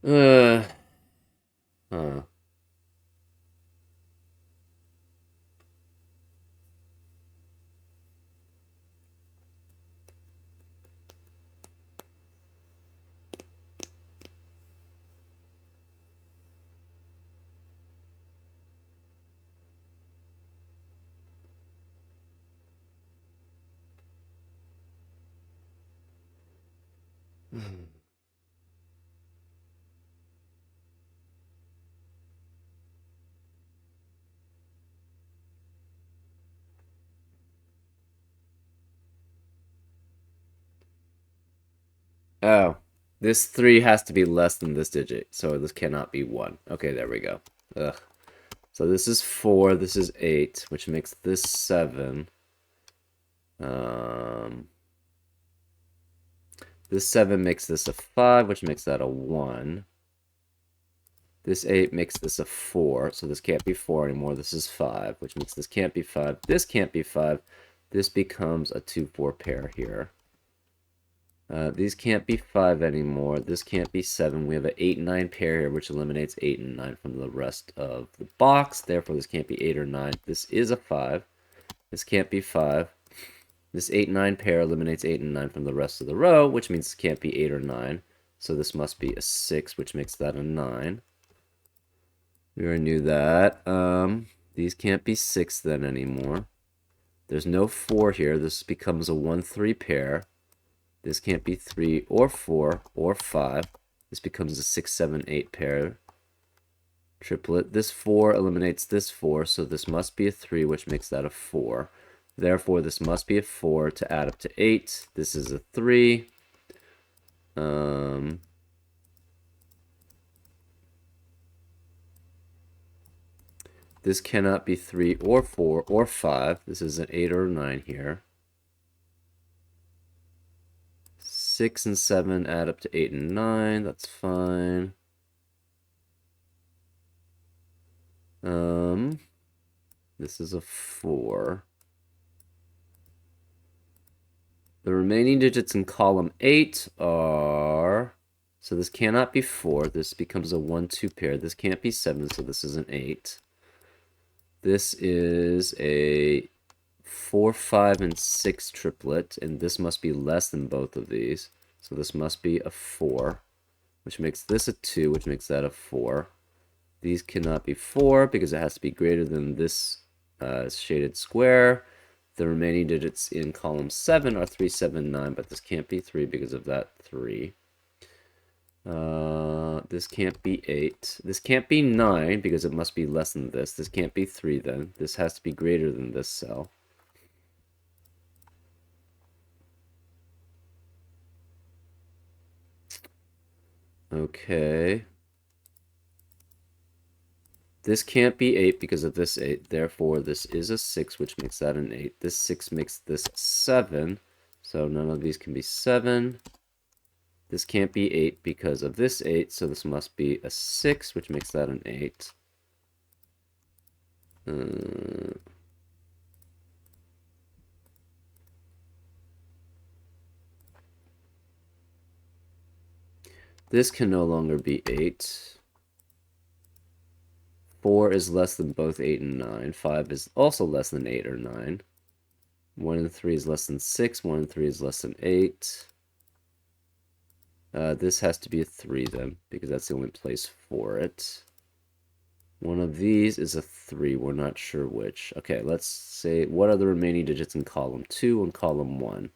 Uh. Huh. Oh, this 3 has to be less than this digit, so this cannot be 1. Okay, there we go. Ugh. So this is 4, this is 8, which makes this 7. Um, this 7 makes this a 5, which makes that a 1. This 8 makes this a 4, so this can't be 4 anymore. This is 5, which means this can't be 5. This can't be 5. This becomes a 2-4 pair here. These can't be 5 anymore. This can't be 7. We have an 8 and 9 pair here, which eliminates 8 and 9 from the rest of the box. Therefore, this can't be 8 or 9. This is a 5. This can't be 5. This 8 and 9 pair eliminates 8 and 9 from the rest of the row, which means it can't be 8 or 9. So this must be a 6, which makes that a 9. We already knew that. These can't be 6 then anymore. There's no 4 here. This becomes a 1-3 pair. This can't be 3 or 4 or 5. This becomes a 6, 7, 8 pair. Triplet. This 4 eliminates this 4, so this must be a 3, which makes that a 4. Therefore, this must be a 4 to add up to 8. This is a 3. This cannot be 3 or 4 or 5. This is an 8 or a 9 here. 6 and 7 add up to 8 and 9. That's fine. This is a 4. The remaining digits in column 8 are... So this cannot be 4. This becomes a 1-2 pair. This can't be 7, so this is an 8. This is a 4, 5, and 6 triplet, and this must be less than both of these. So this must be a 4, which makes this a 2, which makes that a 4. These cannot be 4 because it has to be greater than this shaded square. The remaining digits in column 7 are 3, 7, 9, but this can't be 3 because of that 3. This can't be 8. This can't be 9 because it must be less than this. This can't be 3 then. This has to be greater than this cell. Okay. This can't be 8 because of this 8. Therefore, this is a 6, which makes that an 8. This 6 makes this 7. So none of these can be 7. This can't be 8 because of this 8. So this must be a 6, which makes that an 8. This can no longer be 8. 4 is less than both 8 and 9. 5 is also less than 8 or 9. 1 and 3 is less than 6. 1 and 3 is less than 8. This has to be a 3 then, because that's the only place for it. One of these is a 3. We're not sure which. Okay, let's say, what are the remaining digits in column 2 and column 1?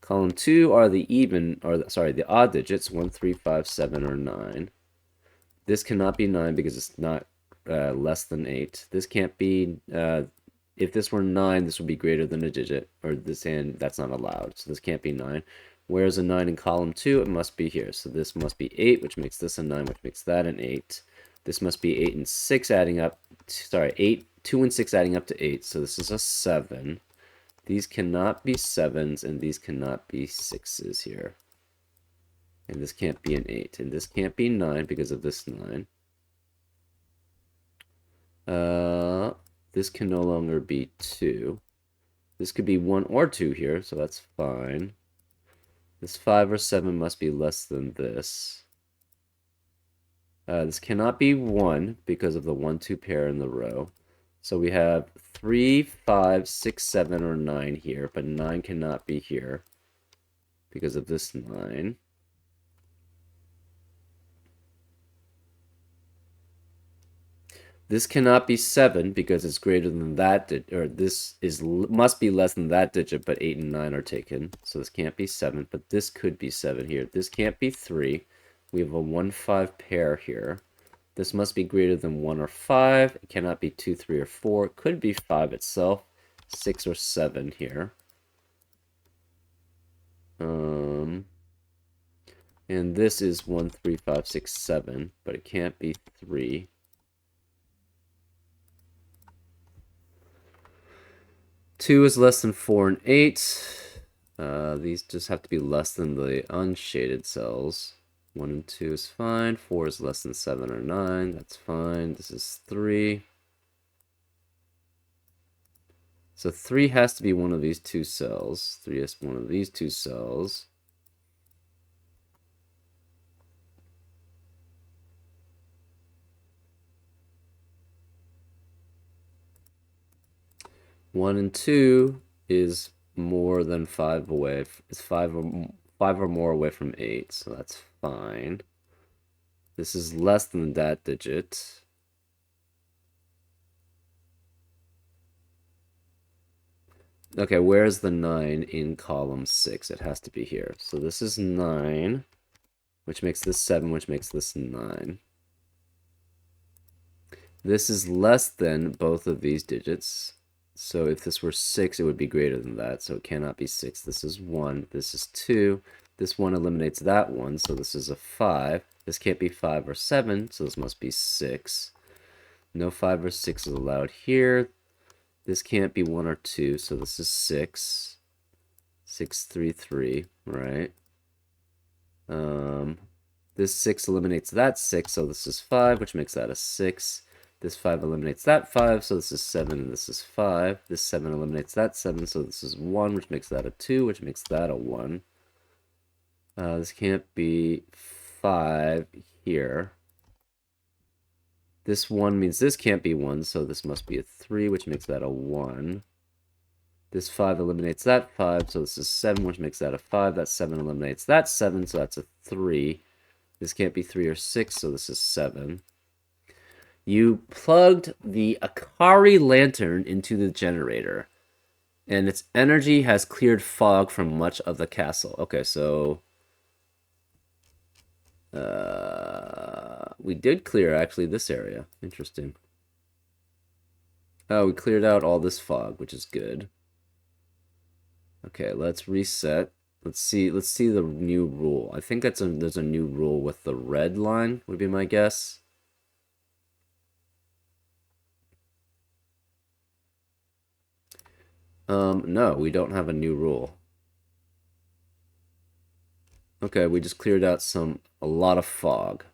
Column 2 are the the odd digits, 1, 3, 5, 7, or 9. This cannot be 9 because it's not less than 8. This can't be, if this were 9, this would be greater than a digit, or this, and that's not allowed, so this can't be 9. Whereas a 9 in column 2, it must be here. So this must be 8, which makes this a 9, which makes that an 8. This must be 8 and 6 adding up, 2 and 6 adding up to 8, so this is a 7. These cannot be 7s, and these cannot be 6s here. And this can't be an 8, and this can't be 9 because of this 9. This can no longer be 2. This could be 1 or 2 here, so that's fine. This 5 or 7 must be less than this. This cannot be 1 because of the 1, 2 pair in the row. So we have 3, 5, 6, 7, or 9 here, but 9 cannot be here because of this 9. This cannot be 7 because it's greater than that, or this must be less than that digit, but 8 and 9 are taken. So this can't be 7, but this could be 7 here. This can't be 3. We have a 1, 5 pair here. This must be greater than 1 or 5. It cannot be 2, 3, or 4. It could be 5 itself. 6 or 7 here. And this is 1, 3, 5, 6, 7, but it can't be 3. Two is less than 4 and 8. These just have to be less than the unshaded cells. 1 and 2 is fine. 4 is less than 7 or 9. That's fine. This is 3. So 3 has to be one of these two cells. 3 is one of these two cells. One and 2 is more than 5 away. It's 5 or more away from 8, so that's fine. This is less than that digit. Okay, where's the 9 in column 6? It has to be here. So this is 9, which makes this 7, which makes this 9. This is less than both of these digits. So if this were 6, it would be greater than that. So it cannot be 6. This is 1. This is 2. This 1 eliminates that 1, so this is a 5. This can't be 5 or 7, so this must be 6. No 5 or 6 is allowed here. This can't be 1 or 2, so this is 6. 6, 3, 3, right? This 6 eliminates that 6, so this is 5, which makes that a 6. This 5 eliminates that 5, so this is 7, and this is 5. This 7 eliminates that 7, so this is 1, which makes that a 2, which makes that a 1. This can't be 5 here. This 1 means this can't be 1, so this must be a 3, which makes that a 1. This 5 eliminates that 5, so this is 7, which makes that a 5. That 7 eliminates that 7, so that's a 3. This can't be 3 or 6, so this is 7. You plugged the Akari lantern into the generator, and its energy has cleared fog from much of the castle. Okay, so we did clear actually this area. Interesting. Oh, we cleared out all this fog, which is good. Okay, let's reset. Let's see the new rule. I think there's a new rule with the red line, would be my guess. No, we don't have a new rule. Okay, we just cleared out a lot of fog.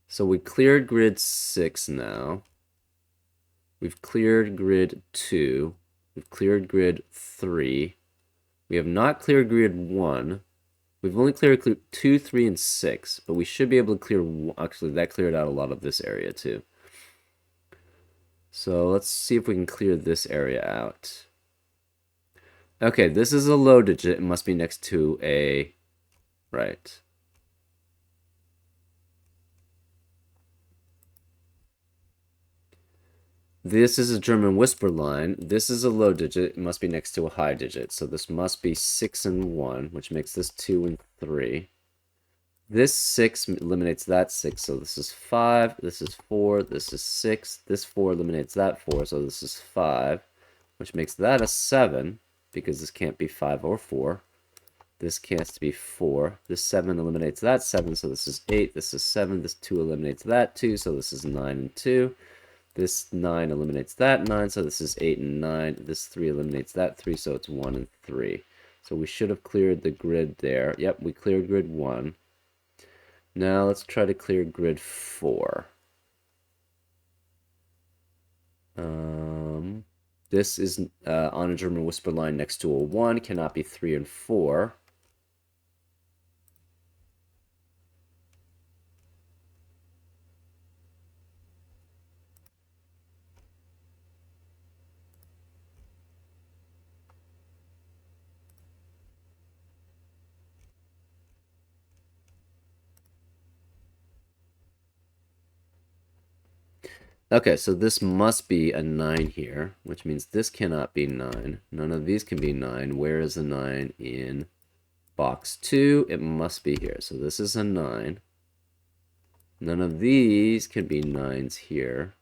So we cleared grid 6 now. We've cleared grid 2. We've cleared grid 3. We have not cleared grid 1. We've only cleared 2, 3, and 6, but we should be able to clear... Actually, that cleared out a lot of this area, too. So let's see if we can clear this area out. Okay, this is a low digit. It must be next to a... Right. This is a German whisper line. This is a low digit. It must be next to a high digit. So this must be 6 and 1, which makes this 2 and 3. This 6 eliminates that 6, so this is 5. This is 4. This is 6. This 4 eliminates that 4, so this is 5, which makes that a 7, because this can't be 5 or 4. This can't be 4. This 7 eliminates that 7, so this is 8. This is 7. This 2 eliminates that 2, so this is 9 and 2. This 9 eliminates that 9, so this is 8 and 9. This 3 eliminates that 3, so it's 1 and 3. So we should have cleared the grid there. Yep, we cleared grid 1. Now let's try to clear grid 4. This is on a German whisper line next to a 1. Cannot be 3 and 4. Okay, so this must be a 9 here, which means this cannot be 9. None of these can be 9. Where is the 9 in box 2? It must be here. So this is a 9. None of these can be 9s here.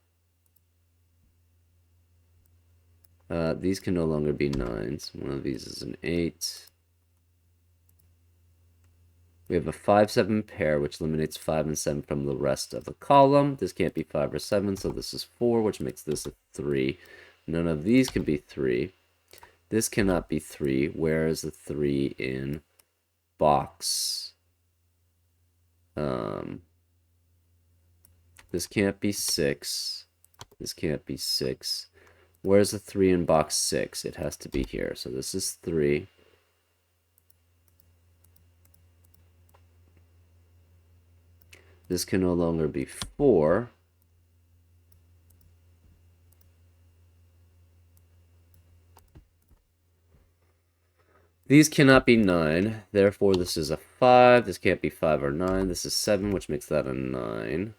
These can no longer be 9s. One of these is an 8. We have a 5-7 pair, which eliminates 5 and 7 from the rest of the column. This can't be 5 or 7, so this is 4, which makes this a 3. None of these can be 3. This cannot be 3. Where is the 3 in box? This can't be 6. This can't be 6. Where's the 3 in box 6? It has to be here. So this is 3. This can no longer be 4. These cannot be 9. Therefore, this is a 5. This can't be 5 or 9. This is 7, which makes that a 9.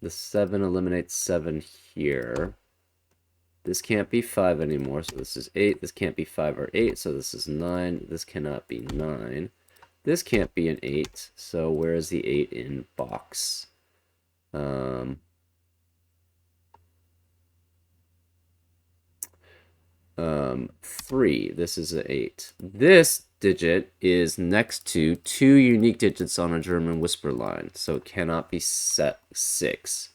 The 7 eliminates 7 here. This can't be 5 anymore, so this is 8. This can't be 5 or 8, so this is 9. This cannot be 9. This can't be an 8, so where is the 8 in box? 3. This is an 8. This digit is next to 2 unique digits on a German whisper line, so it cannot be 6.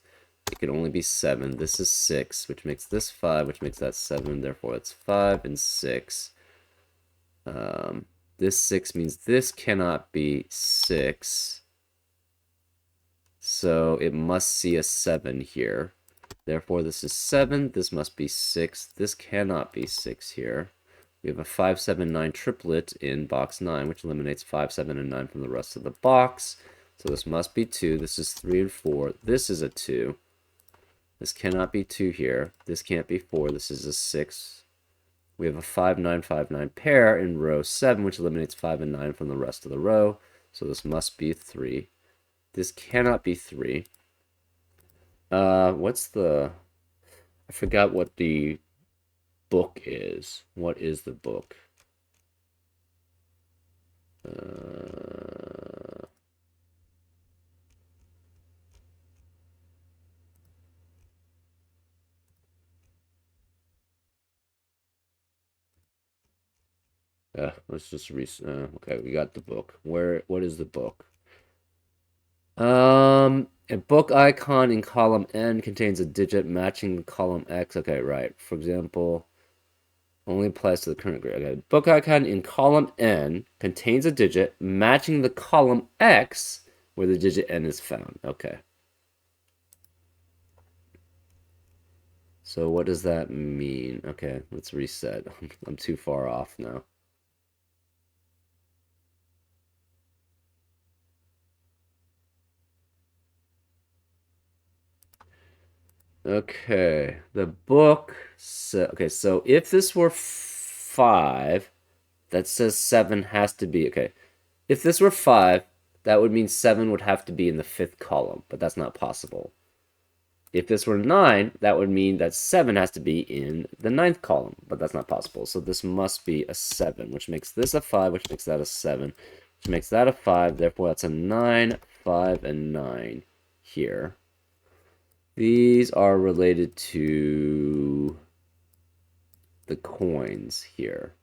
It can only be 7. This is 6, which makes this 5, which makes that 7. Therefore, it's 5 and 6. This 6 means this cannot be 6. So it must see a 7 here. Therefore, this is 7. This must be 6. This cannot be 6 here. We have a 5, 7, 9 triplet in box 9, which eliminates 5, 7, and 9 from the rest of the box. So this must be 2. This is 3 and 4. This is a 2. This cannot be 2 here. This can't be 4. This is a 6. We have a 5, 9, 5, 9 pair in row 7, which eliminates 5 and 9 from the rest of the row. So this must be 3. This cannot be 3. What's the... I forgot what the book is. What is the book? Let's just okay, we got the book. What is the book? A book icon in column N contains a digit matching column X. Okay, right. For example, only applies to the current grade. Okay. Book icon in column N contains a digit matching the column X where the digit N is found. Okay. So what does that mean? Okay, let's reset. I'm too far off now. Okay, the book. Okay, so if this were 5, that says 7 has to be. Okay, if this were 5, that would mean 7 would have to be in the 5th column, but that's not possible. If this were 9, that would mean that 7 has to be in the 9th column, but that's not possible. So this must be a 7, which makes this a 5, which makes that a 7, which makes that a 5. Therefore, that's a 9, 5, and 9 here. These are related to the coins here.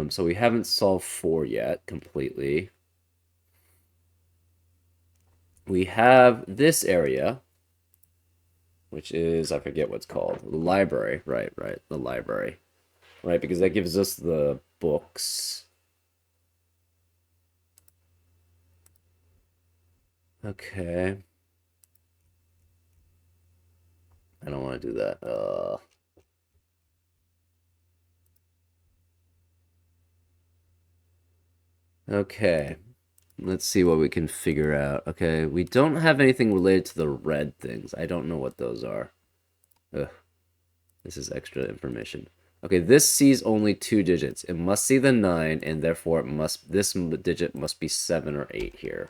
So we haven't solved 4 yet completely. We have this area, which is, I forget what's called, the library. Right, the library. Right, because that gives us the books. Okay. I don't want to do that. Okay. Let's see what we can figure out. Okay, we don't have anything related to the red things. I don't know what those are. Ugh. This is extra information. Okay, this sees only 2 digits. It must see the 9, and therefore this digit must be 7 or 8 here.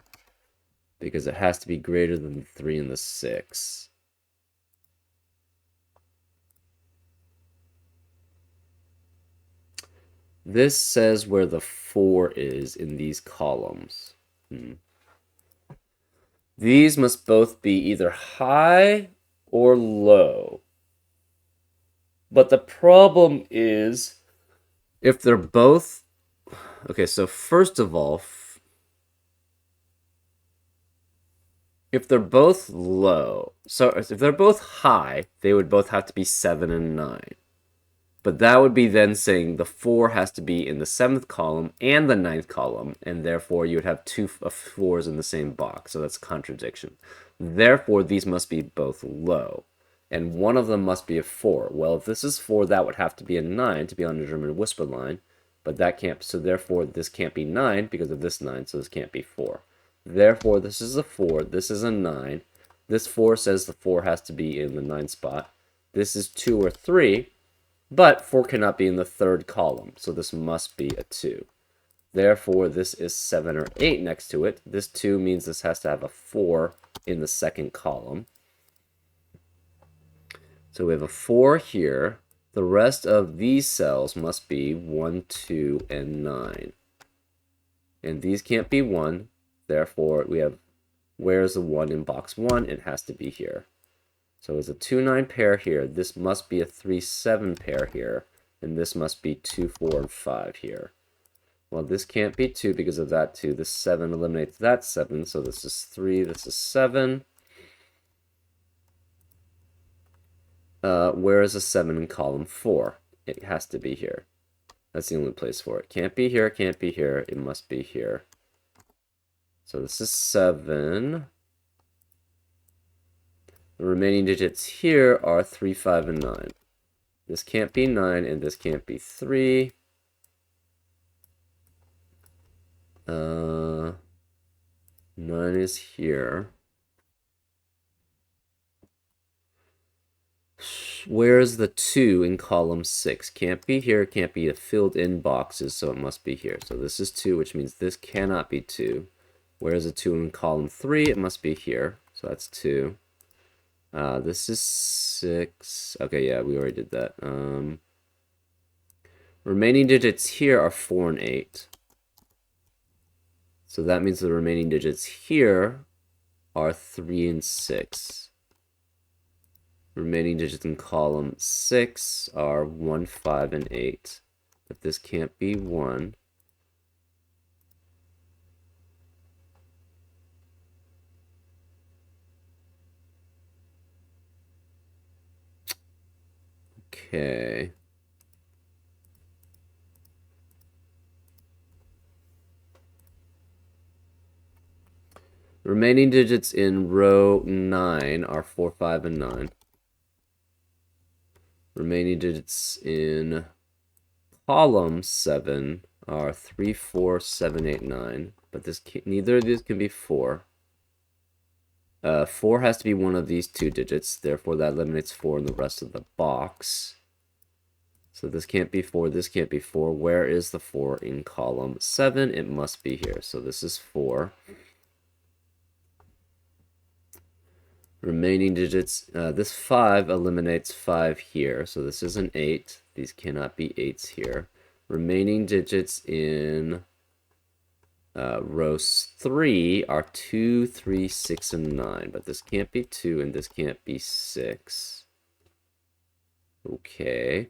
Because it has to be greater than the 3 and the 6. This says where the 4 is in these columns. These must both be either high or low. But the problem is, if they're both... Okay, so first of all, if they're both low, so if they're both high, they would both have to be 7 and 9. But that would be then saying the 4 has to be in the 7th column and the 9th column, and therefore you would have 2 4s in the same box, so that's a contradiction. Therefore, these must be both low, and one of them must be a 4. Well, if this is 4, that would have to be a 9 to be on the German whisper line, but that can't, so therefore this can't be 9 because of this 9, so this can't be 4. Therefore, this is a 4, this is a 9. This 4 says the 4 has to be in the 9 spot. This is 2 or 3, but 4 cannot be in the 3rd column, so this must be a 2. Therefore, this is 7 or 8 next to it. This 2 means this has to have a 4 in the 2nd column. So we have a 4 here. The rest of these cells must be 1, 2, and 9. And these can't be 1. Therefore, we have, where's the 1 in box 1? It has to be here. So it's a 2-9 pair here. This must be a 3-7 pair here. And this must be 2, 4, and 5 here. Well, this can't be 2 because of that 2. This 7 eliminates that 7. So this is 3, this is 7. Where is a 7 in column 4? It has to be here. That's the only place for it. Can't be here, can't be here. It must be here. So this is 7. The remaining digits here are 3, 5, and 9. This can't be 9, and this can't be 3. 9 is here. Where's the 2 in column 6? Can't be here, can't be filled in boxes, so it must be here. So this is 2, which means this cannot be 2. Where's the 2 in column 3? It must be here. So that's 2. This is 6. Okay, yeah, we already did that. Remaining digits here are 4 and 8. So that means the remaining digits here are 3 and 6. Remaining digits in column 6 are 1, 5, and 8. But this can't be 1. Okay. Remaining digits in row 9 are 4, 5, and 9. Remaining digits in column 7 are 3, 4, 7, 8, 9. But neither of these can be 4. 4 has to be one of these two digits, therefore that eliminates 4 in the rest of the box. So this can't be 4, this can't be 4. Where is the 4 in column 7? It must be here. So this is 4. Remaining digits, this 5 eliminates 5 here, so this is an 8. These cannot be 8s here. Remaining digits in row 3 are 2, 3, 6, and 9, but this can't be 2 and this can't be 6. Okay.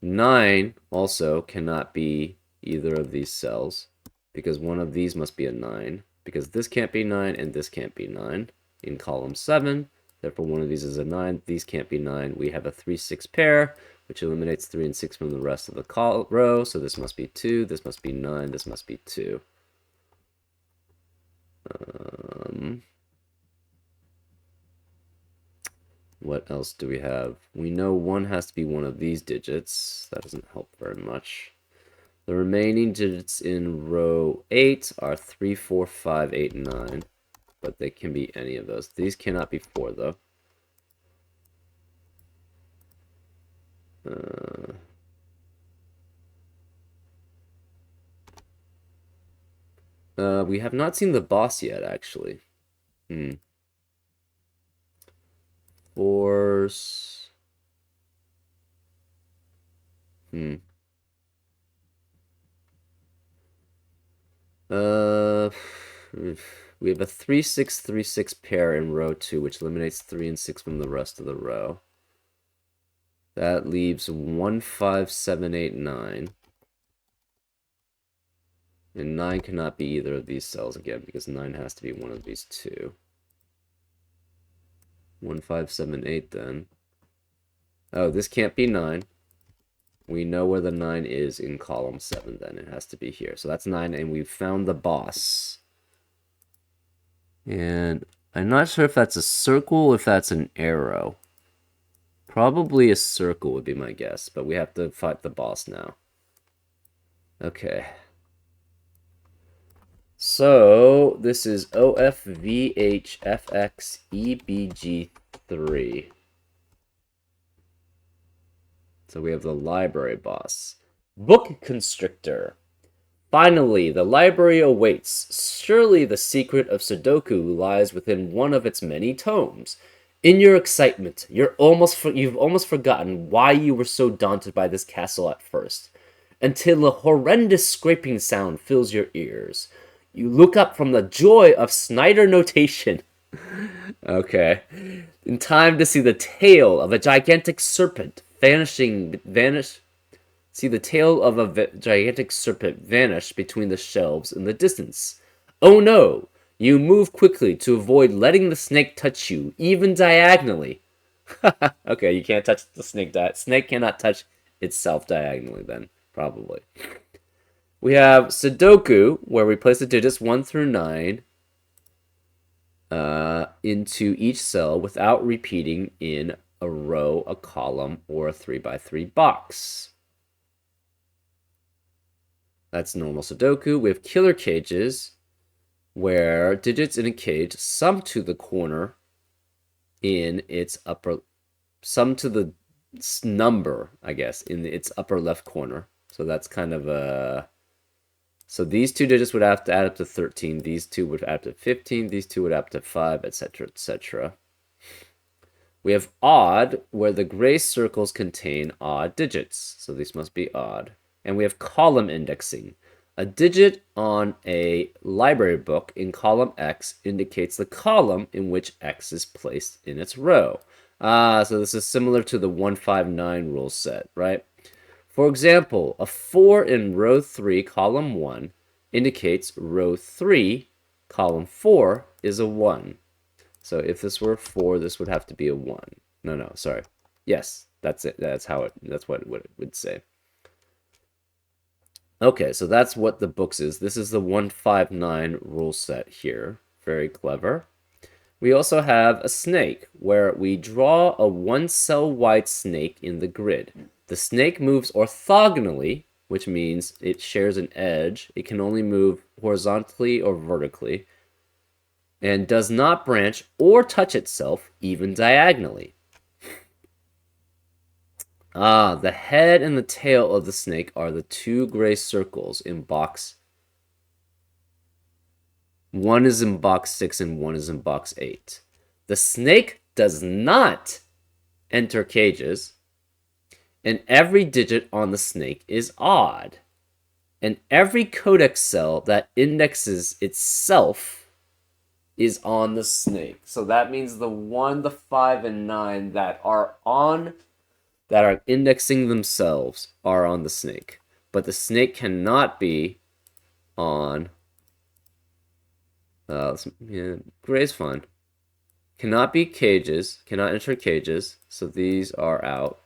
9 also cannot be either of these cells, because one of these must be a 9. Because this can't be 9 and this can't be 9 in column 7. Therefore, one of these is a 9. These can't be 9. We have a 3, 6 pair, which eliminates 3 and 6 from the rest of the row. So this must be 2. This must be 9. This must be 2. What else do we have? We know 1 has to be one of these digits. That doesn't help very much. The remaining digits in row 8 are 3, 4, 5, 8, 9. But they can be any of those. These cannot be 4, though. We have not seen the boss yet, actually. Force. We have a 3, 6, 3, 6 pair in row 2, which eliminates 3 and 6 from the rest of the row. That leaves 1, 5, 7, 8, 9. And 9 cannot be either of these cells again, because 9 has to be one of these two. 1, 5, 7, 8 then. Oh, this can't be 9. We know where the 9 is in column 7 then. It has to be here. So that's 9, and we've found the boss. And I'm not sure if that's a circle or if that's an arrow. Probably a circle would be my guess, but we have to fight the boss now. Okay. So, this is OFVHFXEBG3. So we have the library boss. Book Constrictor. Finally, the library awaits. Surely the secret of Sudoku lies within one of its many tomes. In your excitement, you've almost forgotten why you were so daunted by this castle at first, until a horrendous scraping sound fills your ears. You look up from the joy of Snyder notation. Okay. In time to see the tail of a gigantic serpent vanish. See the tail of a gigantic serpent vanish between the shelves in the distance. Oh no! You move quickly to avoid letting the snake touch you, even diagonally. Okay, you can't touch the snake. Snake cannot touch itself diagonally then, probably. We have Sudoku, where we place the digits 1 through 9 into each cell without repeating in a row, a column, or a 3x3 box. That's normal Sudoku. We have killer cages, where digits in a cage sum to the corner in its sum to the number, I guess, in its upper left corner. So that's kind of a... So these two digits would have to add up to 13. These two would add up to 15. These two would add up to 5, etc., etc. We have odd, where the gray circles contain odd digits. So these must be odd. And we have column indexing. A digit on a library book in column X indicates the column in which X is placed in its row. So this is similar to the 159 rule set, right? For example, a 4 in row 3, column 1, indicates row 3, column 4 is a 1. So if this were a 4, this would have to be a 1. No, sorry. Yes, that's it. That's what it would say. Okay, so that's what the books is. This is the 159 rule set here. Very clever. We also have a snake, where we draw a one-cell wide snake in the grid. The snake moves orthogonally, which means it shares an edge. It can only move horizontally or vertically, and does not branch or touch itself, even diagonally. Ah, the head and the tail of the snake are the two gray circles in box. One is in box 6 and one is in box 8. The snake does not enter cages, and every digit on the snake is odd. And every codex cell that indexes itself is on the snake. So that means the 1, the 5, and 9 that are indexing themselves are on the snake. But the snake cannot be on gray's fine. Cannot be cages, cannot enter cages, so these are out.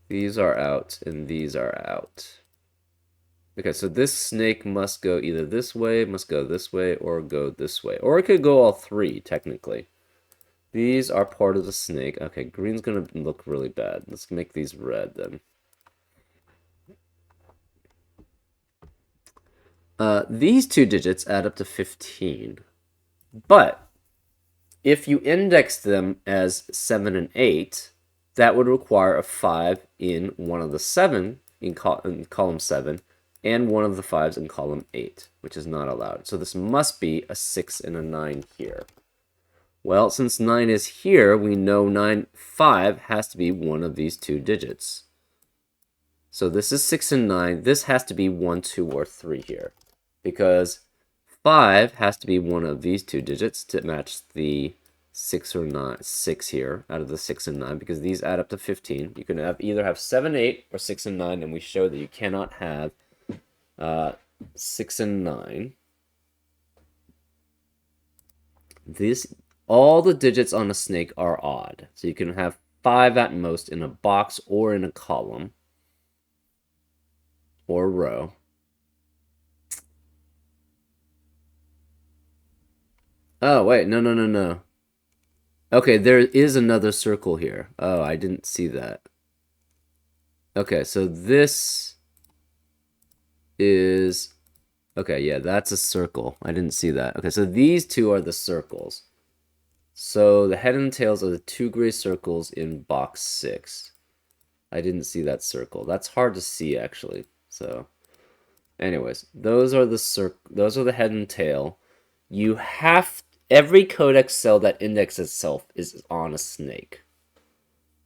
These are out, and these are out. Okay, so this snake must go either this way, must go this way, or go this way. Or it could go all three, technically. These are part of the snake. Okay, green's gonna look really bad. Let's make these red, then. These two digits add up to 15. But if you index them as 7 and 8, that would require a 5 in one of the 7 in column 7 and one of the 5s in column 8, which is not allowed. So this must be a 6 and a 9 here. Well, since 9 is here, we know 5 has to be one of these two digits. So this is 6 and 9. This has to be 1, 2, or 3 here, because 5 has to be one of these two digits to match the 6 here out of the 6 and 9, because these add up to 15. You can either have 7, 8, or 6 and 9, and we show that you cannot have 6 and 9. All the digits on a snake are odd, so you can have 5 at most in a box or in a column or row. Oh, wait, no. Okay, there is another circle here. Oh, I didn't see that. Okay, so this is... Okay, yeah, that's a circle. I didn't see that. Okay, so these two are the circles. So the head and tails are the two gray circles in box 6. I didn't see that circle. That's hard to see, actually. So, anyways, those are the head and tail. Every codex cell that indexes itself is on a snake.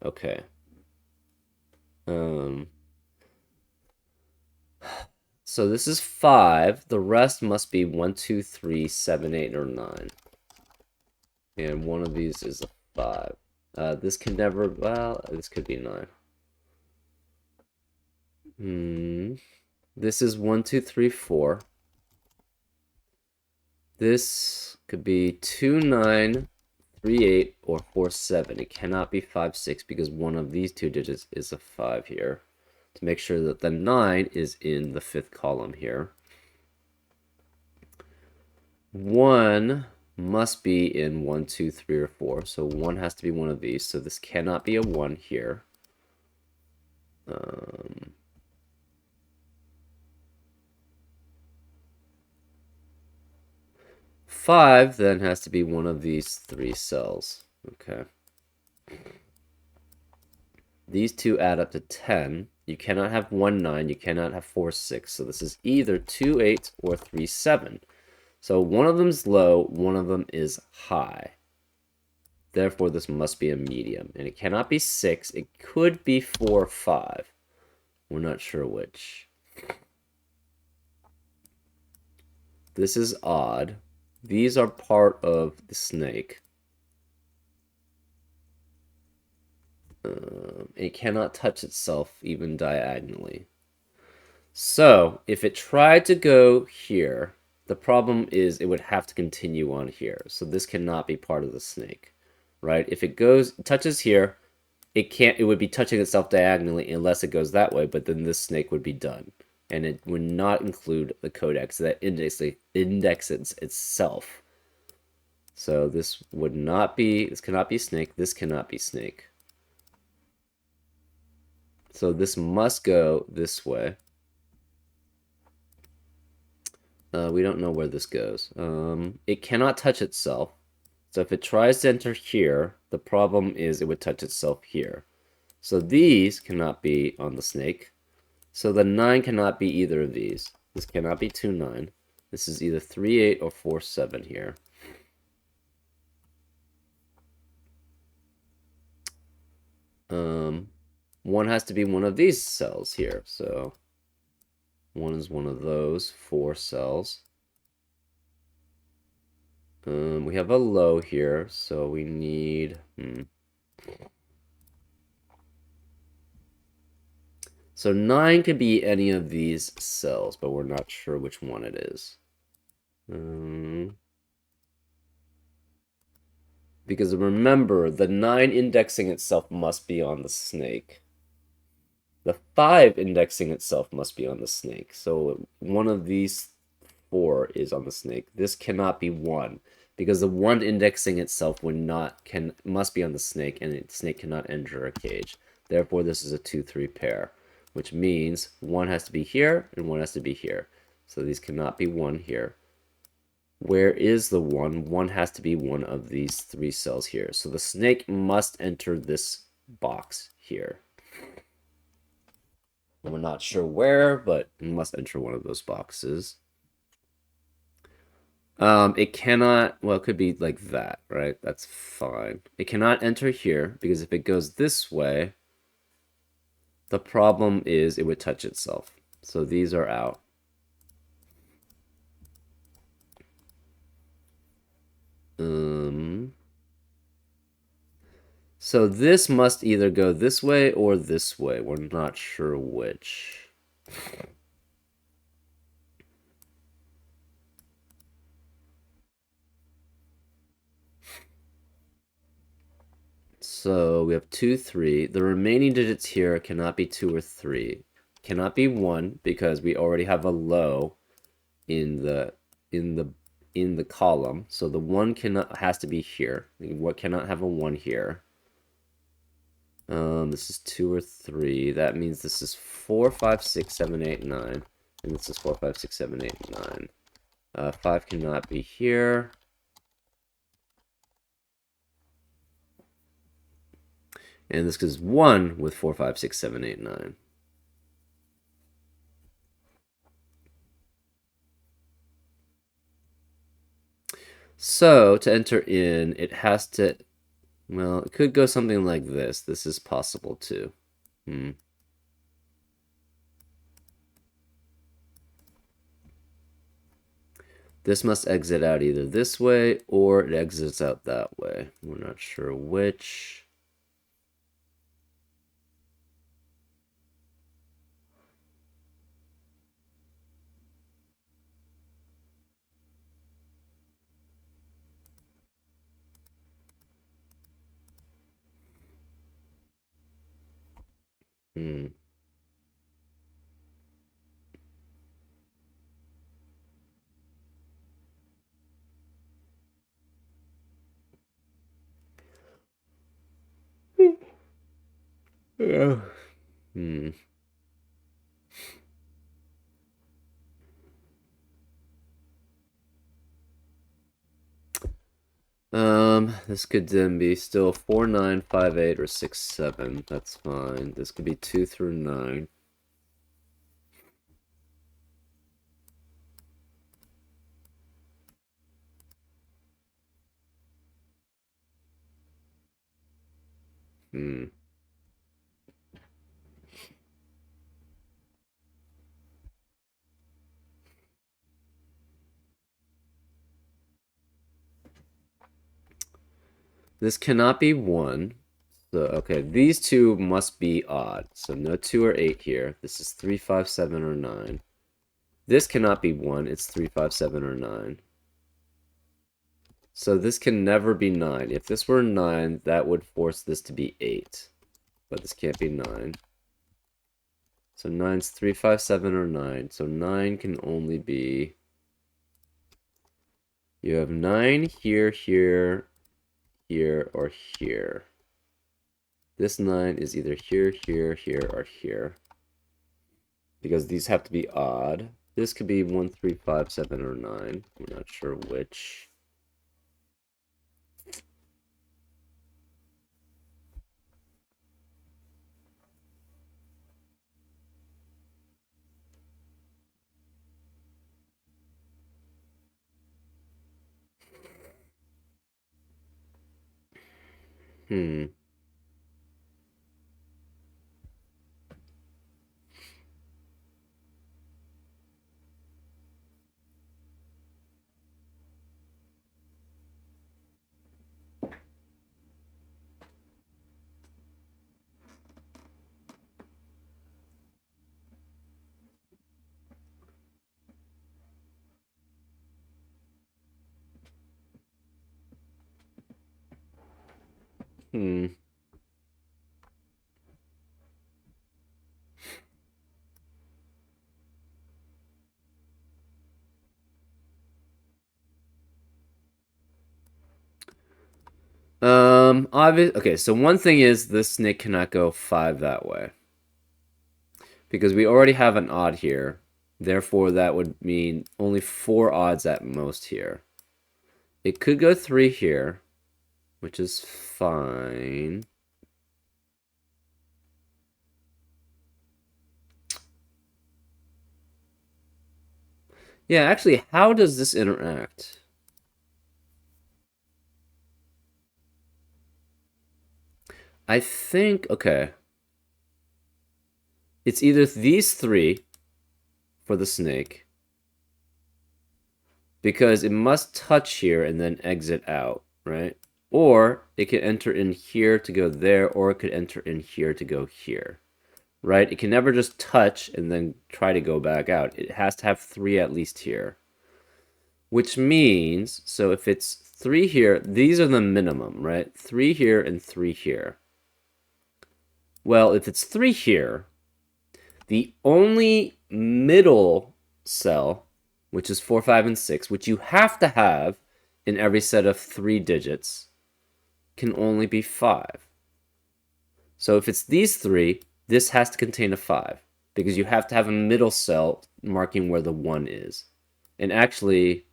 Okay. So this is 5. The rest must be 1, 2, 3, 7, 8, or 9. And one of these is a 5. This can never... Well, this could be 9. This is 1, 2, 3, 4. This could be 2, 9, 3, 8, or 4, 7. It cannot be 5, 6 because one of these two digits is a 5 here. To make sure that the 9 is in the 5th column here. 1 must be in 1, 2, 3, or 4. So 1 has to be one of these. So this cannot be a 1 here. 5 then has to be one of these 3 cells. Okay. These two add up to 10. You cannot have 1, 9. You cannot have 4, 6. So this is either 2, 8 or 3, 7. So one of them is low, one of them is high. Therefore, this must be a medium. And it cannot be 6. It could be 4 or 5. We're not sure which. This is odd. These are part of the snake. It cannot touch itself even diagonally. So, if it tried to go here, the problem is it would have to continue on here. So this cannot be part of the snake. right? If it touches here, it would be touching itself diagonally unless it goes that way, but then this snake would be done. And it would not include the codex that indexes itself. So this cannot be snake, this cannot be snake. So this must go this way. We don't know where this goes. It cannot touch itself. So if it tries to enter here, the problem is it would touch itself here. So these cannot be on the snake. So the 9 cannot be either of these. This cannot be 2, 9. This is either 3, 8 or 4, 7 here. One has to be one of these cells here. So 1 is one of those 4 cells. We have a low here, so we need... So 9 could be any of these cells, but we're not sure which one it is. Because remember, the 9 indexing itself must be on the snake. The 5 indexing itself must be on the snake. So one of these 4 is on the snake. This cannot be 1 because the 1 indexing itself must be on the snake, and the snake cannot enter a cage. Therefore, this is a 2-3 pair, which means 1 has to be here and 1 has to be here. So these cannot be 1 here. Where is the 1? 1 has to be one of these 3 cells here. So the snake must enter this box here. We're not sure where, but it must enter one of those boxes. It cannot, well, it could be like that, right? That's fine. It cannot enter here because if it goes this way, the problem is it would touch itself. So these are out. So this must either go this way or this way. We're not sure which. So we have 2, 3. The remaining digits here cannot be 2 or 3. Cannot be 1 because we already have a low in the column. So the 1 has to be here. What cannot have a 1 here? This is 2 or 3. That means this is 4, 5, 6, 7, 8, 9. And this is 4, 5, 6, 7, 8, 9. 5 cannot be here. And this is 1 with 4, 5, 6, 7, 8, 9. So to enter in, it has to, well, it could go something like this. This is possible too. This must exit out either this way or it exits out that way. We're not sure which. Yeah. This could then be still 4, 9, 5, 8, or 6, 7. That's fine. This could be 2 through 9. This cannot be 1. So, okay, these two must be odd. So no 2 or 8 here. This is 3, 5, 7, or 9. This cannot be 1. It's 3, 5, 7, or 9. So this can never be 9. If this were 9, that would force this to be 8. But this can't be 9. So 9's 3, 5, 7, or 9. So 9 can only be... You have 9 here, here, here, or here. This 9 is either here, here, here, or here. Because these have to be odd. This could be 1, 3, 5, 7, or 9. We're not sure which. Hmm. Hmm. Okay, so one thing is this snake cannot go 5 that way. Because we already have an odd here. Therefore, that would mean only 4 odds at most here. It could go 3 here, which is fine. Yeah, actually, how does this interact? I think, okay. It's either these 3 for the snake, because it must touch here and then exit out, right? Or it could enter in here to go there, or it could enter in here to go here, right? It can never just touch and then try to go back out. It has to have 3 at least here. Which means, so if it's 3 here, these are the minimum, right? 3 here and 3 here. Well, if it's 3 here, the only middle cell, which is 4, 5, and 6, which you have to have in every set of 3 digits, can only be 5. So if it's these 3, this has to contain a 5, because you have to have a middle cell marking where the 1 is. And actually,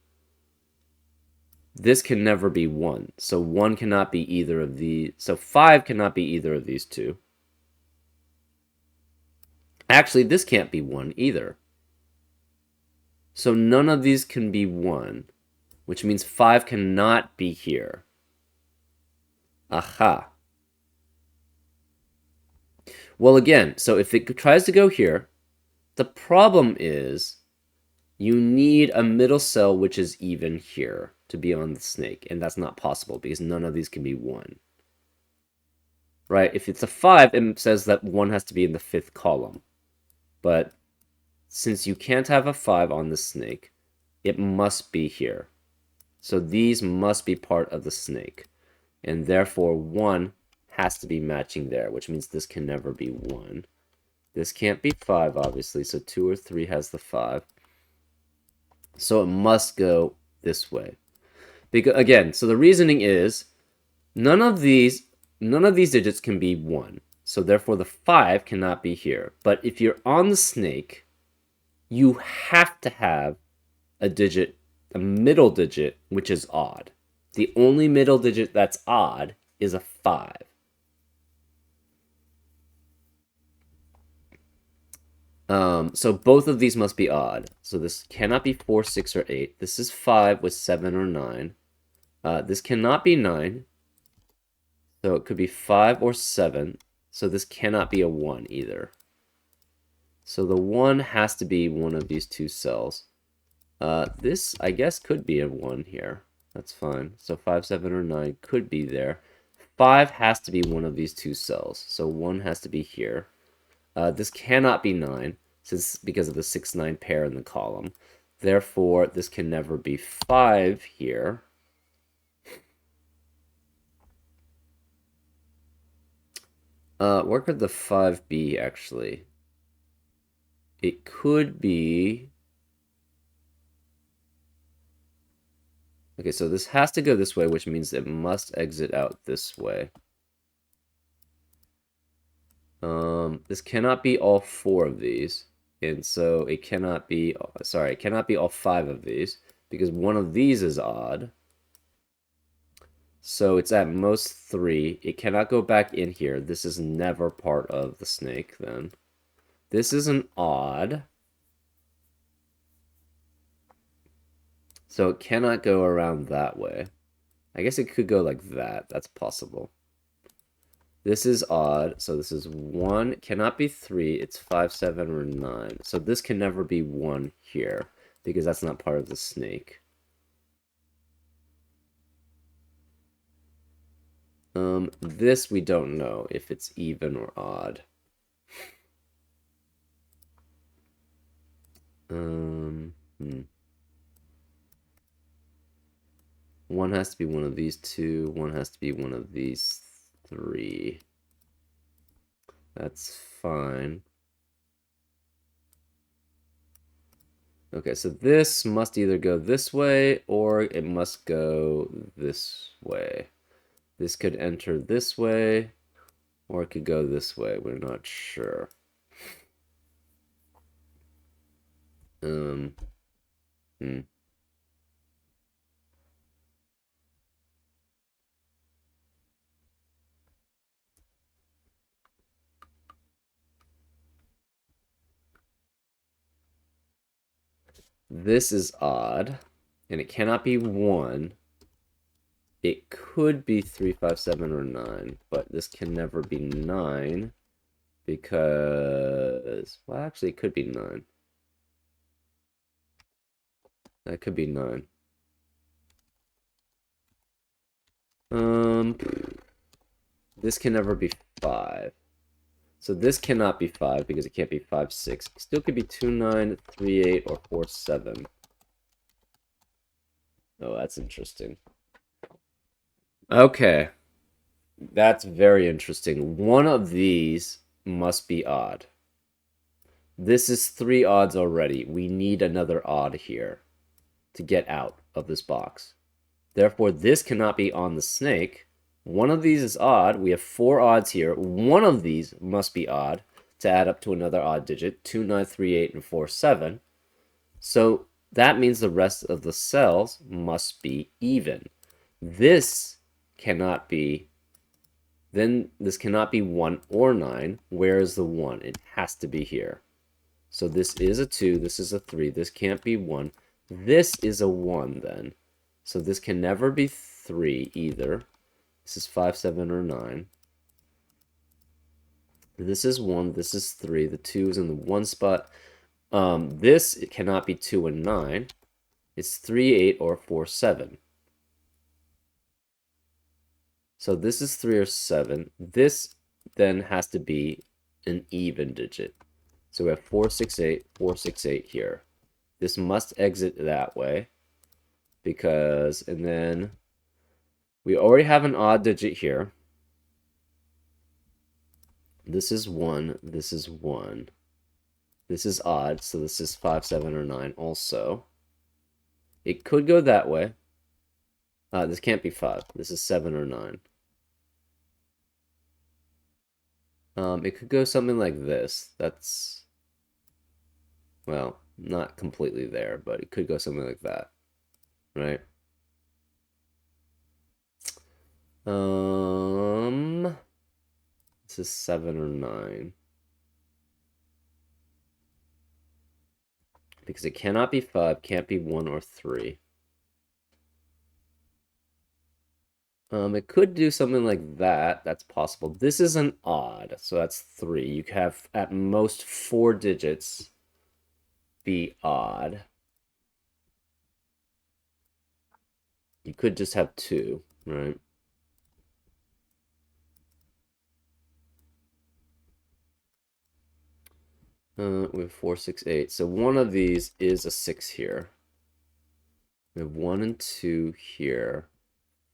this can never be 1. So 1 cannot be either of these. So 5 cannot be either of these two. Actually, this can't be 1 either. So none of these can be 1, which means 5 cannot be here. Aha. Well, again, so if it tries to go here, the problem is you need a middle cell which is even here to be on the snake, and that's not possible because none of these can be 1. Right? If it's a 5, it says that 1 has to be in the 5th column. But since you can't have a 5 on the snake, it must be here. So these must be part of the snake. And therefore 1 has to be matching there, which means this can never be 1. This can't be 5, obviously, so 2 or 3 has the 5. So it must go this way. Because, again, so the reasoning is none of these digits can be 1. So therefore the 5 cannot be here. But if you're on the snake, you have to have a digit, a middle digit, which is odd. The only middle digit that's odd is a 5. So both of these must be odd. So this cannot be 4, 6, or 8. This is 5 with 7 or 9. This cannot be 9. So it could be 5 or 7. So this cannot be a 1 either. So the 1 has to be one of these two cells. This, I guess, could be a 1 here. That's fine. So 5, 7, or 9 could be there. 5 has to be one of these two cells. So 1 has to be here. This cannot be 9, because of the 6, 9 pair in the column. Therefore, this can never be 5 here. Where could the 5 be, actually? It could be... Okay, so this has to go this way, which means it must exit out this way. This cannot be all 4 of these. And so it cannot be... Sorry, it cannot be all 5 of these, because one of these is odd. So it's at most 3. It cannot go back in here. This is never part of the snake, then. This is an odd. So it cannot go around that way. I guess it could go like that. That's possible. This is odd. So this is 1. It cannot be 3. It's 5, 7, or 9. So this can never be 1 here, because that's not part of the snake. This we don't know if it's even or odd. One has to be one of these 2. One has to be one of these 3. That's fine. Okay, so this must either go this way or it must go this way. This could enter this way or it could go this way. We're not sure. Hmm. This is odd, and it cannot be 1. It could be 3, 5, 7, or 9, but this can never be 9 because, well, actually, it could be 9. That could be 9. This can never be 5. So this cannot be 5 because it can't be 5, 6. It still could be 2, 9, 3, 8, or 4, 7. Oh, that's interesting. Okay. That's very interesting. One of these must be odd. This is 3 odds already. We need another odd here to get out of this box. Therefore, this cannot be on the snake. One of these is odd. We have 4 odds here. One of these must be odd to add up to another odd digit. 2, 9, 3, 8, and 4, 7. So that means the rest of the cells must be even. This cannot be... Then this cannot be 1 or 9. Where is the 1? It has to be here. So this is a 2. This is a 3. This can't be 1. This is a 1 then. So this can never be 3 either. This is 5, 7, or 9. This is 1. This is 3. The 2 is in the 1 spot. This it cannot be 2 and 9. It's 3, 8, or 4, 7. So this is 3 or 7. This then has to be an even digit. So we have 4, 6, 8, 4, 6, 8 here. This must exit that way because, and then we already have an odd digit here. This is 1. This is 1. This is odd, so this is 5, 7, or 9 also. It could go that way. This can't be 5. This is 7 or 9. It could go something like this. That's, well, not completely there, but it could go something like that, right? This is 7 or 9. Because it cannot be 5, can't be 1 or 3. It could do something like that. That's possible. This is an odd, so that's 3. You could have at most 4 digits be odd. You could just have 2, right? We have 4, 6, 8. So one of these is a 6 here. We have 1 and 2 here.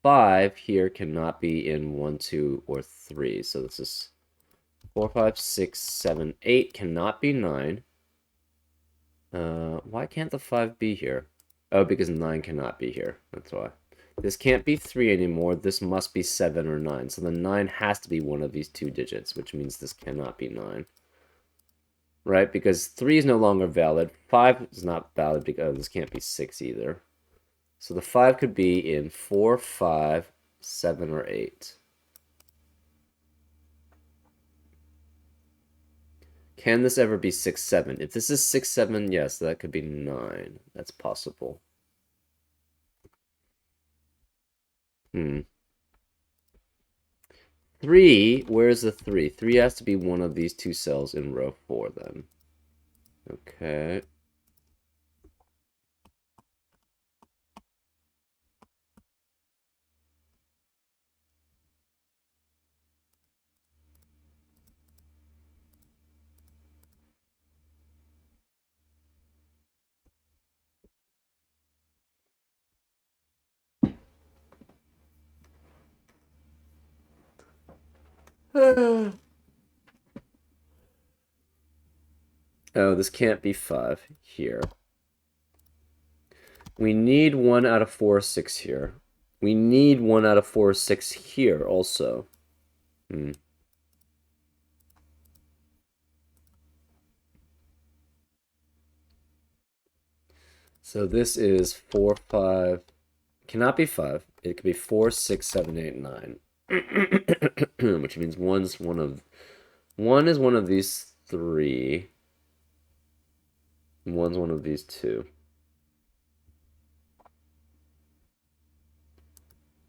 5 here cannot be in 1, 2, or 3. So this is 4, 5, 6, 7, 8 cannot be 9. Why can't the 5 be here? Oh, because 9 cannot be here. That's why. This can't be 3 anymore. This must be 7 or 9. So the 9 has to be one of these two digits, which means this cannot be 9. Right? Because 3 is no longer valid. 5 is not valid because this can't be 6 either. So the 5 could be in 4, 5, 7, or 8. Can this ever be 6, 7? If this is 6, 7, yes, that could be 9. That's possible. 3, where's the 3? 3 has to be one of these two cells in row 4 then. Okay. Oh, this can't be 5 here. We need 1 out of 4 or 6 here. We need 1 out of 4 or 6 here also. So this is 4, 5. Cannot be 5. It could be 4, 6, 7, 8, 9. Which means 1 is one of these 3. And 1's one of these 2.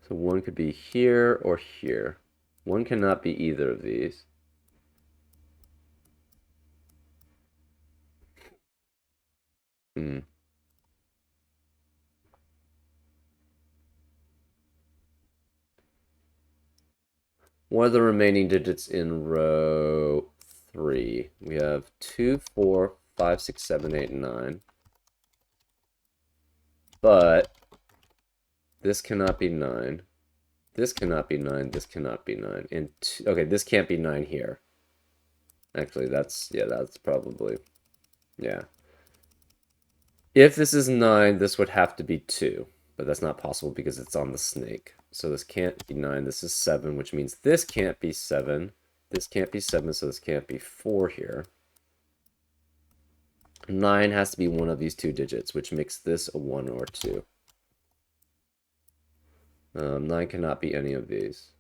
So 1 could be here or here. 1 cannot be either of these. What are the remaining digits in row 3? We have 2, 4, 5, 6, 7, 8, 9. But this cannot be 9. This cannot be 9. This cannot be 9. And okay, this can't be 9 here. Actually, that's probably, yeah. If this is 9, this would have to be 2. But that's not possible because it's on the snake. So this can't be 9. This is 7, which means this can't be 7. This can't be 7, so this can't be 4 here. 9 has to be one of these two digits, which makes this a 1 or 2. 9 cannot be any of these.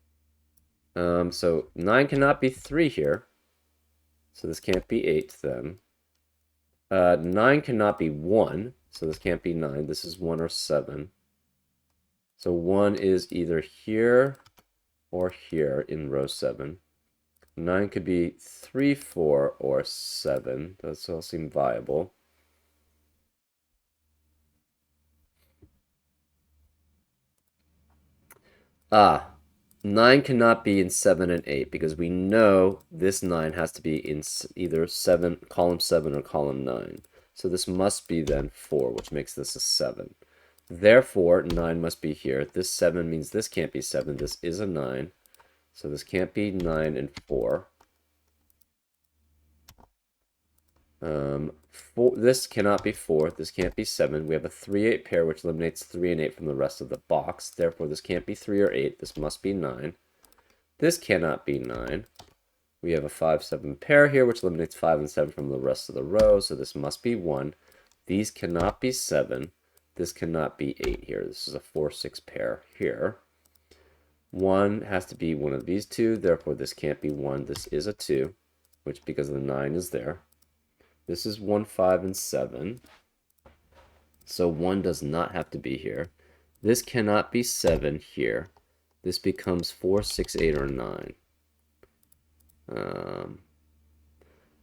So 9 cannot be 3 here. So this can't be 8 then. 9 cannot be 1. So this can't be 9. This is 1 or 7. So 1 is either here or here in row 7. 9 could be 3, 4, or 7. Those all seem viable. Ah, 9 cannot be in 7 and 8 because we know this 9 has to be in either column 7 or column 9. So this must be then 4, which makes this a 7. Therefore, 9 must be here. This 7 means this can't be 7. This is a 9. So this can't be 9 and 4. This cannot be 4. This can't be 7. We have a 3-8 pair, which eliminates 3 and 8 from the rest of the box. Therefore, this can't be 3 or 8. This must be 9. This cannot be 9. We have a 5-7 pair here, which eliminates 5 and 7 from the rest of the row. So this must be 1. These cannot be 7. This cannot be 8 here. This is a 4-6 pair here. 1 has to be one of these two. Therefore, this can't be 1. This is a 2, which because the 9 is there. This is 1, 5, and 7. So 1 does not have to be here. This cannot be 7 here. This becomes 4, 6, 8, or 9.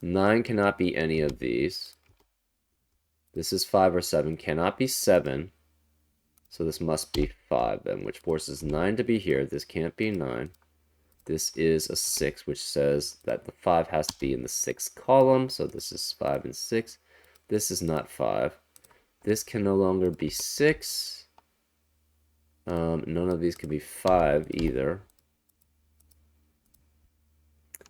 9 cannot be any of these. This is 5 or 7. Cannot be 7. So this must be 5 then, which forces 9 to be here. This can't be 9. This is a 6, which says that the 5 has to be in the 6th column. So this is 5 and 6. This is not 5. This can no longer be 6. None of these can be 5 either.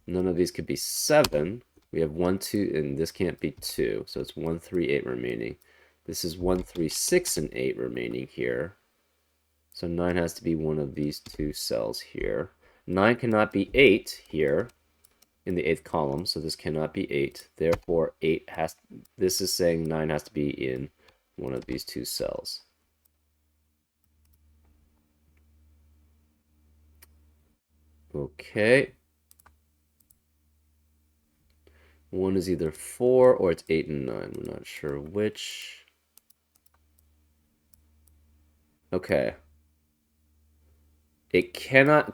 None of these could be 7. We have 1, 2, and this can't be 2. So it's 1, 3, 8 remaining. This is 1, 3, 6, and 8 remaining here. So 9 has to be one of these two cells here. 9 cannot be 8 here in the 8th column, so this cannot be 8. Therefore, this is saying 9 has to be in one of these two cells. Okay. 1 is either 4 or it's 8 and 9. We're not sure which. Okay. It cannot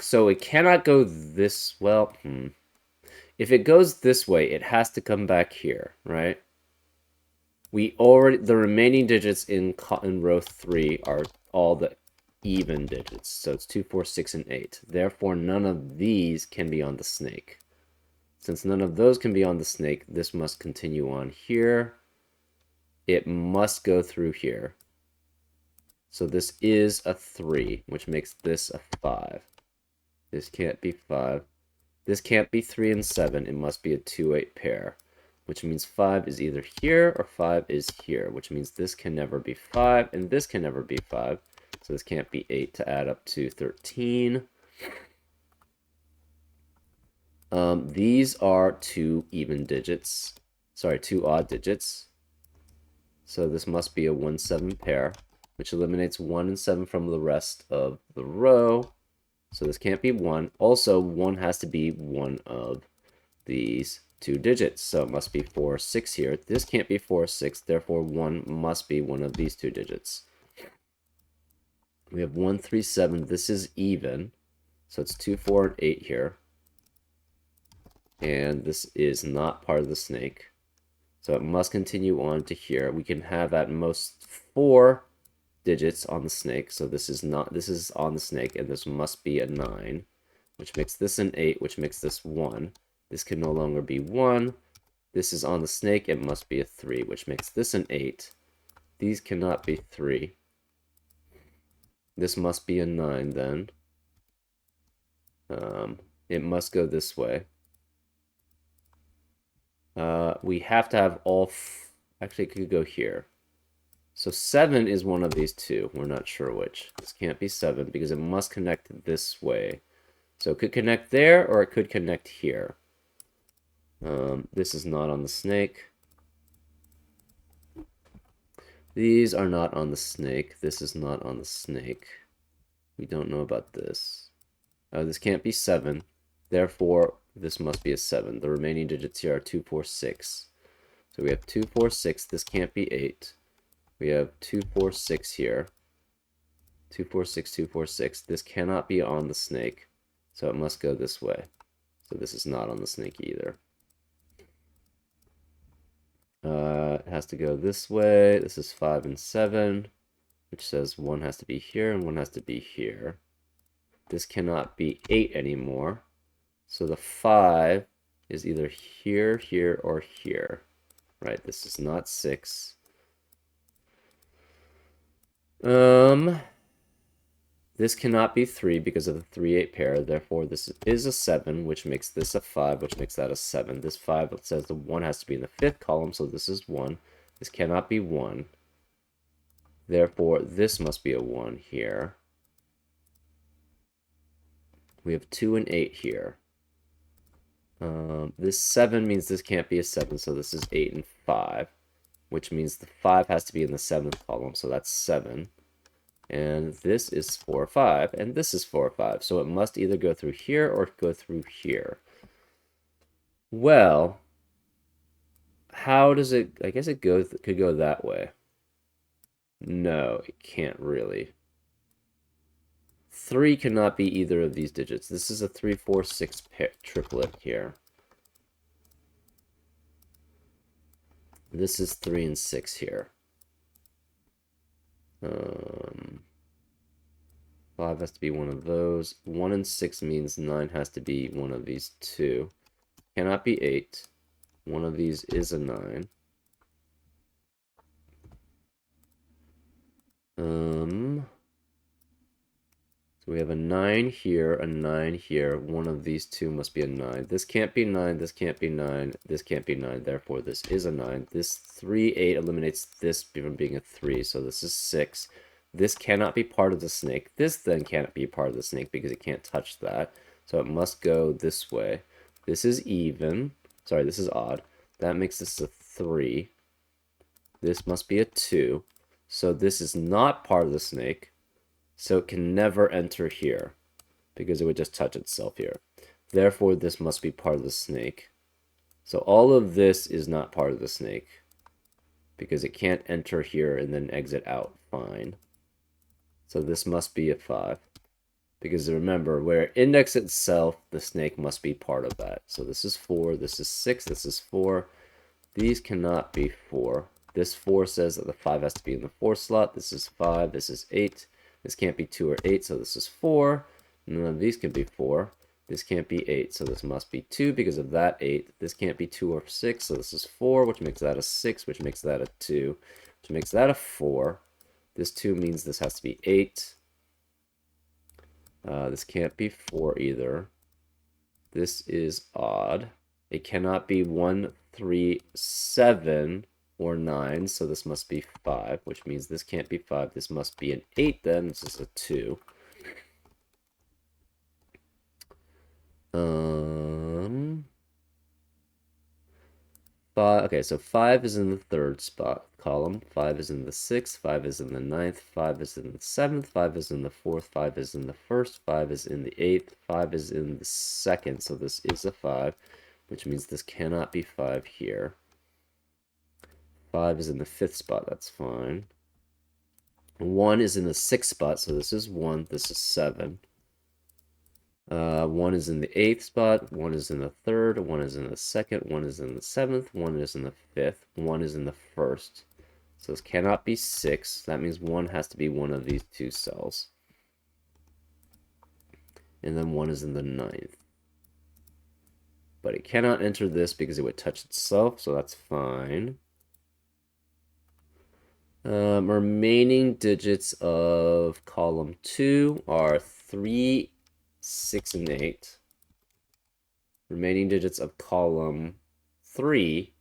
go this, well, If it goes this way, it has to come back here, right? The remaining digits in row 3 are all the even digits. So it's 2, 4, 6, and 8. Therefore, none of these can be on the snake. Since none of those can be on the snake, this must continue on here. It must go through here. So this is a 3, which makes this a 5. This can't be 5. This can't be 3 and 7. It must be a 2, 8 pair, which means 5 is either here or 5 is here, which means this can never be 5 and this can never be 5. So this can't be 8 to add up to 13. These are two odd digits. So this must be a 1, 7 pair, which eliminates 1 and 7 from the rest of the row. So this can't be 1. Also, 1 has to be one of these two digits. So it must be 4 or 6 here. This can't be 4 or 6. Therefore, 1 must be one of these two digits. We have 1, 3, 7. This is even. So it's 2, 4, and 8 here. And this is not part of the snake. So it must continue on to here. We can have at most 4 digits on the snake. So this is on the snake, and this must be a 9, which makes this an 8, which makes this 1. This can no longer be 1. This is on the snake. It must be a 3, which makes this an 8. These cannot be 3. This must be a 9 then. It must go this way. We have to have all... Actually, it could go here. So 7 is one of these two. We're not sure which. This can't be 7 because it must connect this way. So it could connect there or it could connect here. This is not on the snake. These are not on the snake. This is not on the snake. We don't know about this. This can't be 7. Therefore, this must be a 7. The remaining digits here are 2, 4, 6. So we have 2, 4, 6. This can't be 8. We have 2, 4, 6 here. 2, 4, 6, 2, 4, 6. This cannot be on the snake. So it must go this way. So this is not on the snake either. It has to go this way. This is 5 and 7, which says 1 has to be here and 1 has to be here. This cannot be 8 anymore. So the 5 is either here, here, or here. Right, this is not 6. This cannot be 3 because of the 3, 8 pair. Therefore, this is a 7, which makes this a 5, which makes that a 7. This 5 says the 1 has to be in the 5th column, so this is 1. This cannot be 1. Therefore, this must be a 1 here. We have 2 and 8 here. This 7 means this can't be a 7, so this is 8 and 5, which means the 5 has to be in the 7th column, so that's 7. And this is 4, 5, and this is 4, 5. So it must either go through here or go through here. Well, how does it... I guess it could go that way. No, it can't really. 3 cannot be either of these digits. This is a 3, 4, 6 triplet here. This is 3 and 6 here. 5 has to be one of those. 1 and 6 means 9 has to be one of these two. Cannot be 8. One of these is a 9. So So we have a 9 here, a 9 here. One of these two must be a 9. This can't be 9, this can't be 9, this can't be 9. Therefore, this is a 9. This 3, 8 eliminates this from being a 3, so this is 6. This cannot be part of the snake. This then cannot be part of the snake because it can't touch that. So it must go this way. This is even. Sorry, this is odd. That makes this a 3. This must be a 2. So this is not part of the snake. So it can never enter here because it would just touch itself here. Therefore, this must be part of the snake. So all of this is not part of the snake because it can't enter here and then exit out. Fine. So this must be a 5. Because remember, where it index itself, the snake must be part of that. So this is 4, this is 6, this is 4. These cannot be 4. This 4 says that the 5 has to be in the 4 slot. This is 5, this is 8. This can't be 2 or 8, so this is 4. None of these can be 4. This can't be 8, so this must be 2 because of that 8. This can't be 2 or 6, so this is 4, which makes that a 6, which makes that a 2, which makes that a 4. This 2 means this has to be 8. This can't be 4 either. This is odd. It cannot be 1, 3, 7, or 9, so this must be 5, which means this can't be 5. This must be an 8 then. This is a 2. Okay, so 5 is in the 3rd spot column, 5 is in the 6th, 5 is in the 9th, 5 is in the 7th, 5 is in the 4th, 5 is in the 1st, 5 is in the 8th, 5 is in the 2nd, so this is a 5, which means this cannot be 5 here. 5 is in the 5th spot, that's fine. 1 is in the 6th spot, so this is 1, this is 7. 1 is in the 8th spot, 1 is in the 3rd, 1 is in the 2nd, 1 is in the 7th, 1 is in the 5th, 1 is in the 1st. So this cannot be 6. That means 1 has to be one of these two cells. And then 1 is in the 9th. But it cannot enter this because it would touch itself, so that's fine. Remaining digits of column 2 are 3, 6, and 8. Remaining digits of column 3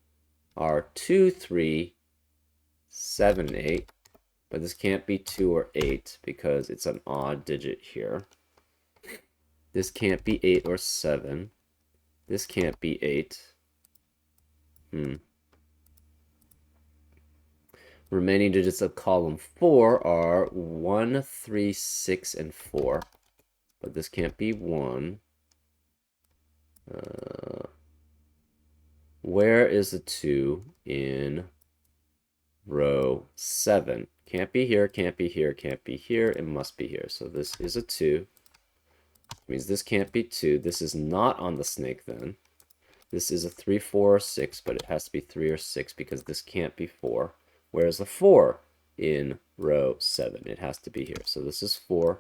are 2, 3, 7, 8. But this can't be 2 or 8 because it's an odd digit here. This can't be 8 or 7. This can't be 8. Remaining digits of column 4 are 1, 3, 6, and 4. But this can't be 1. Where is the 2 in row 7? Can't be here, can't be here, can't be here. It must be here. So this is a 2. Which means this can't be 2. This is not on the snake then. This is a 3, 4, or 6, but it has to be 3 or 6 because this can't be 4. Where's the 4 in row 7? It has to be here. So this is 4,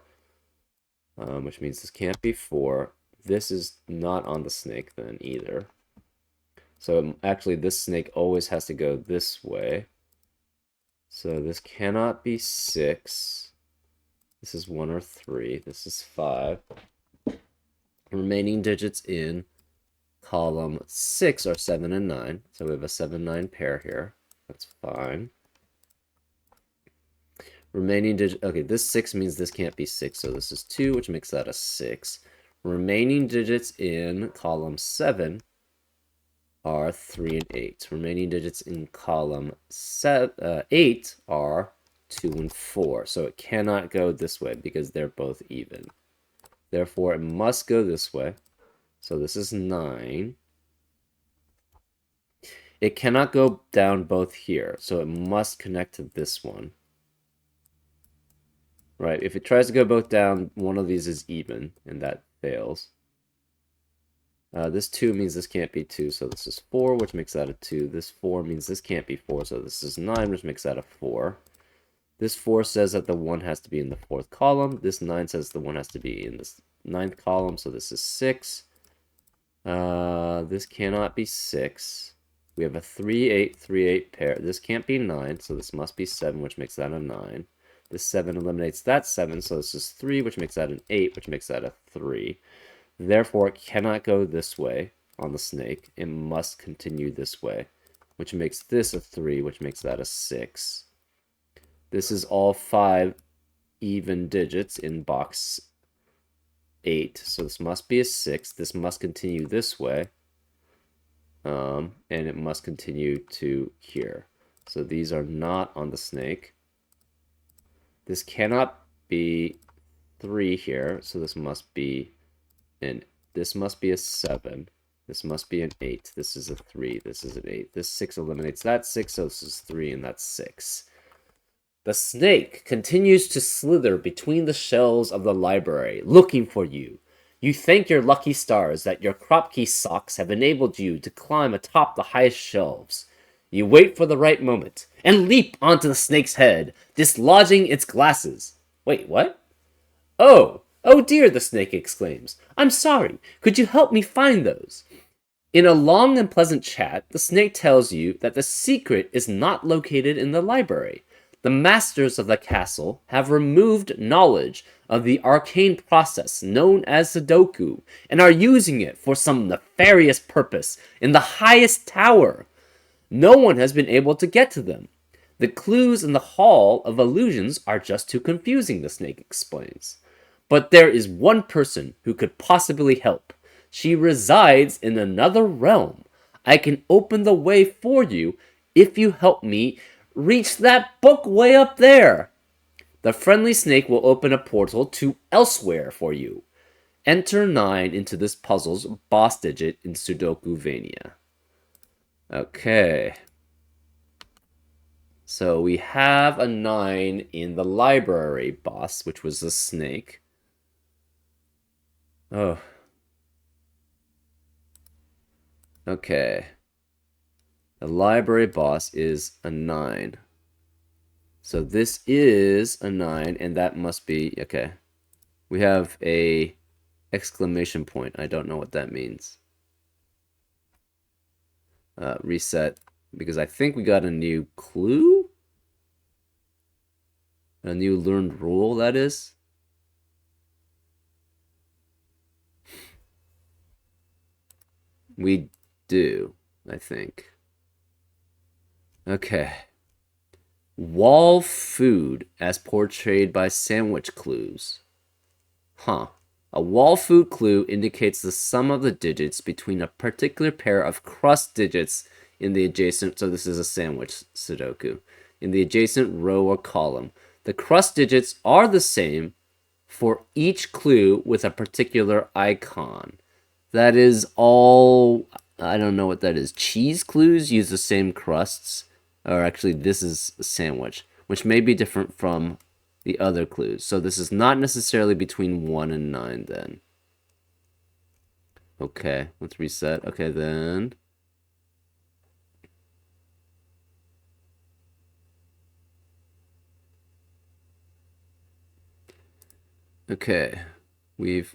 which means this can't be 4. This is not on the snake then either. So actually this snake always has to go this way. So this cannot be 6. This is 1 or 3. This is 5. Remaining digits in column 6 are 7 and 9. So we have a 7, 9 pair here. That's fine. Remaining digit, okay, this 6 means this can't be 6, so this is 2, which makes that a 6. Remaining digits in column 7 are 3 and 8. Remaining digits in column 8 are 2 and 4. So it cannot go this way because they're both even. Therefore, it must go this way. So this is 9. It cannot go down both here, so it must connect to this one. Right, if it tries to go both down, one of these is even, and that fails. This 2 means this can't be 2, so this is 4, which makes that a 2. This 4 means this can't be 4, so this is 9, which makes that a 4. This 4 says that the 1 has to be in the 4th column. This 9 says the 1 has to be in this 9th column, so this is 6. This cannot be 6. We have a 3, 8, 3, 8 pair. This can't be 9, so this must be 7, which makes that a 9. This 7 eliminates that 7, so this is 3, which makes that an 8, which makes that a 3. Therefore, it cannot go this way on the snake. It must continue this way, which makes this a 3, which makes that a 6. This is all 5 even digits in box 8, so this must be a 6. This must continue this way, and it must continue to here. So these are not on the snake. This cannot be 3 here, so this must be this must be a 7. This must be an 8. This is a 3. This is an 8. This 6 eliminates that 6, so this is 3, and that's 6. The snake continues to slither between the shelves of the library, looking for you. You thank your lucky stars that your crop key socks have enabled you to climb atop the highest shelves. You wait for the right moment, and leap onto the snake's head, dislodging its glasses. Wait, what? Oh! Oh dear, the snake exclaims. I'm sorry. Could you help me find those? In a long and pleasant chat, the snake tells you that the secret is not located in the library. The masters of the castle have removed knowledge of the arcane process known as Sudoku and are using it for some nefarious purpose in the highest tower. No one has been able to get to them. The clues in the Hall of Illusions are just too confusing, the snake explains. But there is one person who could possibly help. She resides in another realm. I can open the way for you if you help me reach that book way up there. The friendly snake will open a portal to elsewhere for you. Enter 9 into this puzzle's boss digit in Sudokuvania. Okay. So we have a 9 in the library boss, which was the snake. Oh. Okay. The library boss is a 9. So this is a 9, and that must be... Okay. We have a exclamation point. I don't know what that means. Reset. Because I think we got a new clue? A new learned rule, that is. We do, I think. Okay. Wall food as portrayed by sandwich clues. Huh. A wall food clue indicates the sum of the digits between a particular pair of crust digits in the adjacent, so this is a sandwich Sudoku, in the adjacent row or column. The crust digits are the same for each clue with a particular icon. That is all, I don't know what that is. Cheese clues use the same crusts. Or actually, this is a sandwich, which may be different from the other clues. So this is not necessarily between 1 and 9 then. Okay, let's reset. Okay, then. Okay, we've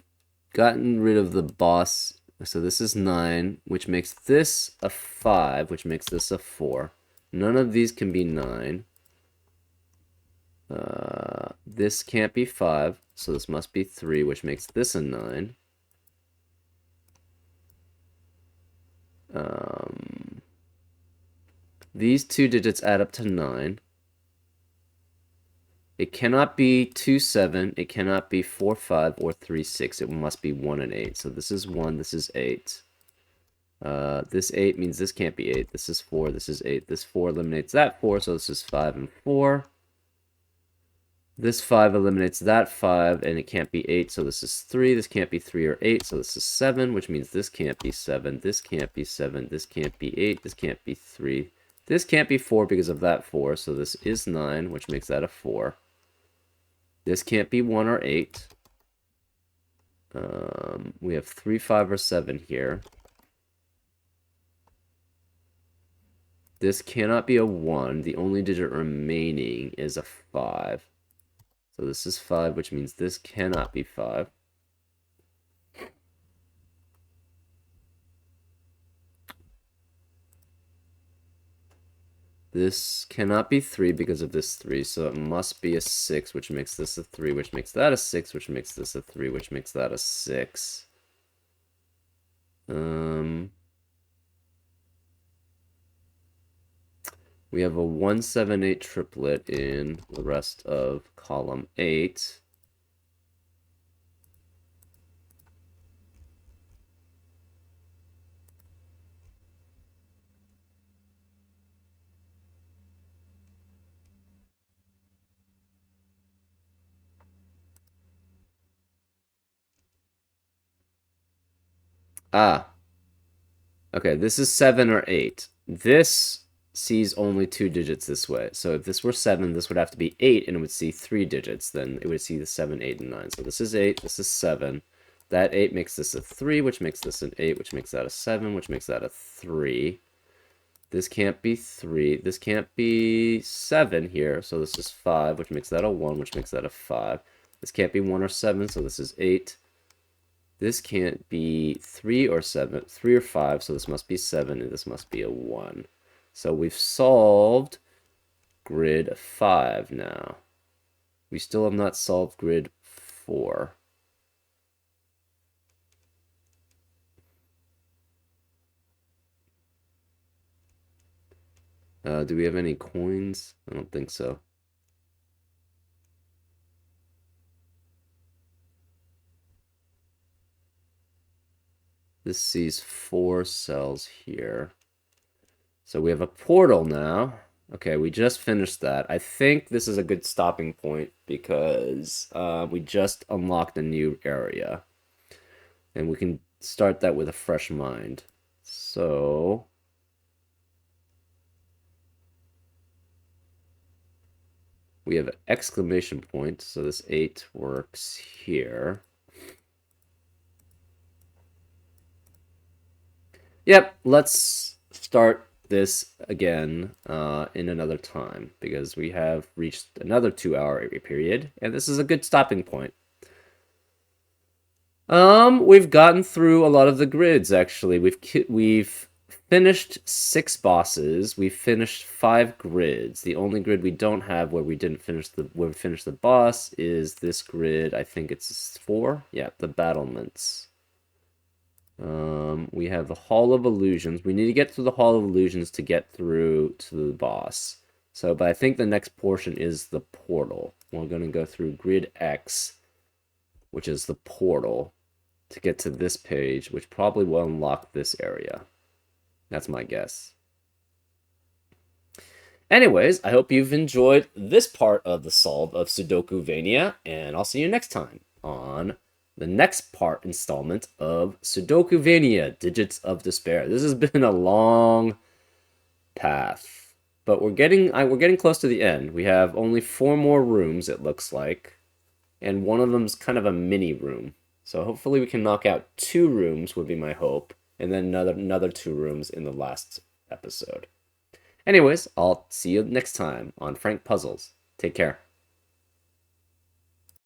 gotten rid of the boss. So this is 9, which makes this a 5, which makes this a 4. None of these can be 9. This can't be 5, so this must be 3, which makes this a 9. These two digits add up to 9. It cannot be 2, 7. It cannot be 4, 5, or 3, 6. It must be 1 and 8. So this is 1, this is 8. This 8 means this can't be 8. This is 4, this is 8. This 4 eliminates that 4, so this is 5 and 4. This 5 eliminates that 5, and it can't be 8, so this is 3. This can't be 3 or 8, so this is 7, which means this can't be 7. This can't be 7. This can't be 8. This can't be 3. This can't be 4 because of that 4, so this is 9, which makes that a 4. This can't be 1 or 8. We have 3, 5, or 7 here. This cannot be a 1. The only digit remaining is a 5. So this is 5, which means this cannot be 5. This cannot be 3 because of this 3, so it must be a 6, which makes this a 3, which makes that a 6, which makes this a 3, which makes that a 6. We have a 1, 7, 8 triplet in the rest of column 8. Ah, okay, this is 7 or 8. This sees only 2 digits this way. So if this were 7, this would have to be 8, and it would see 3 digits. Then it would see the 7, 8, and 9. So this is 8, this is 7. That 8 makes this a 3, which makes this an 8, which makes that a 7, which makes that a 3. This can't be 3. This can't be 7 here, so this is 5, which makes that a 1, which makes that a 5. This can't be 1 or 7, so this is 8. This can't be 3 or 7, 3 or 5, so this must be 7, and this must be a 1. So we've solved grid 5 now. We still have not solved grid 4. Do we have any coins? I don't think so. This sees 4 cells here. So we have a portal now. Okay, we just finished that. I think this is a good stopping point because we just unlocked a new area. And we can start that with a fresh mind. So we have an exclamation point, so this 8 works here. Yep, let's start this again in another time because we have reached another 2-hour period, and this is a good stopping point. We've gotten through a lot of the grids actually. We've finished 6 bosses. We've finished 5 grids. The only grid we don't have where we finished the boss is this grid. I think it's 4. Yeah, the battlements. We have the Hall of Illusions. We need to get through the Hall of Illusions to get through to the boss. So, but I think the next portion is the portal. We're going to go through Grid X, which is the portal, to get to this page, which probably will unlock this area. That's my guess. Anyways, I hope you've enjoyed this part of the solve of Sudokuvania, and I'll see you next time on the next installment of Sudokuvania, Digits of Despair. This has been a long path, but we're getting close to the end. We have only 4 more rooms, it looks like, and one of them's kind of a mini room. So hopefully we can knock out 2 rooms would be my hope, and then another 2 rooms in the last episode. Anyways, I'll see you next time on Frank Puzzles. Take care.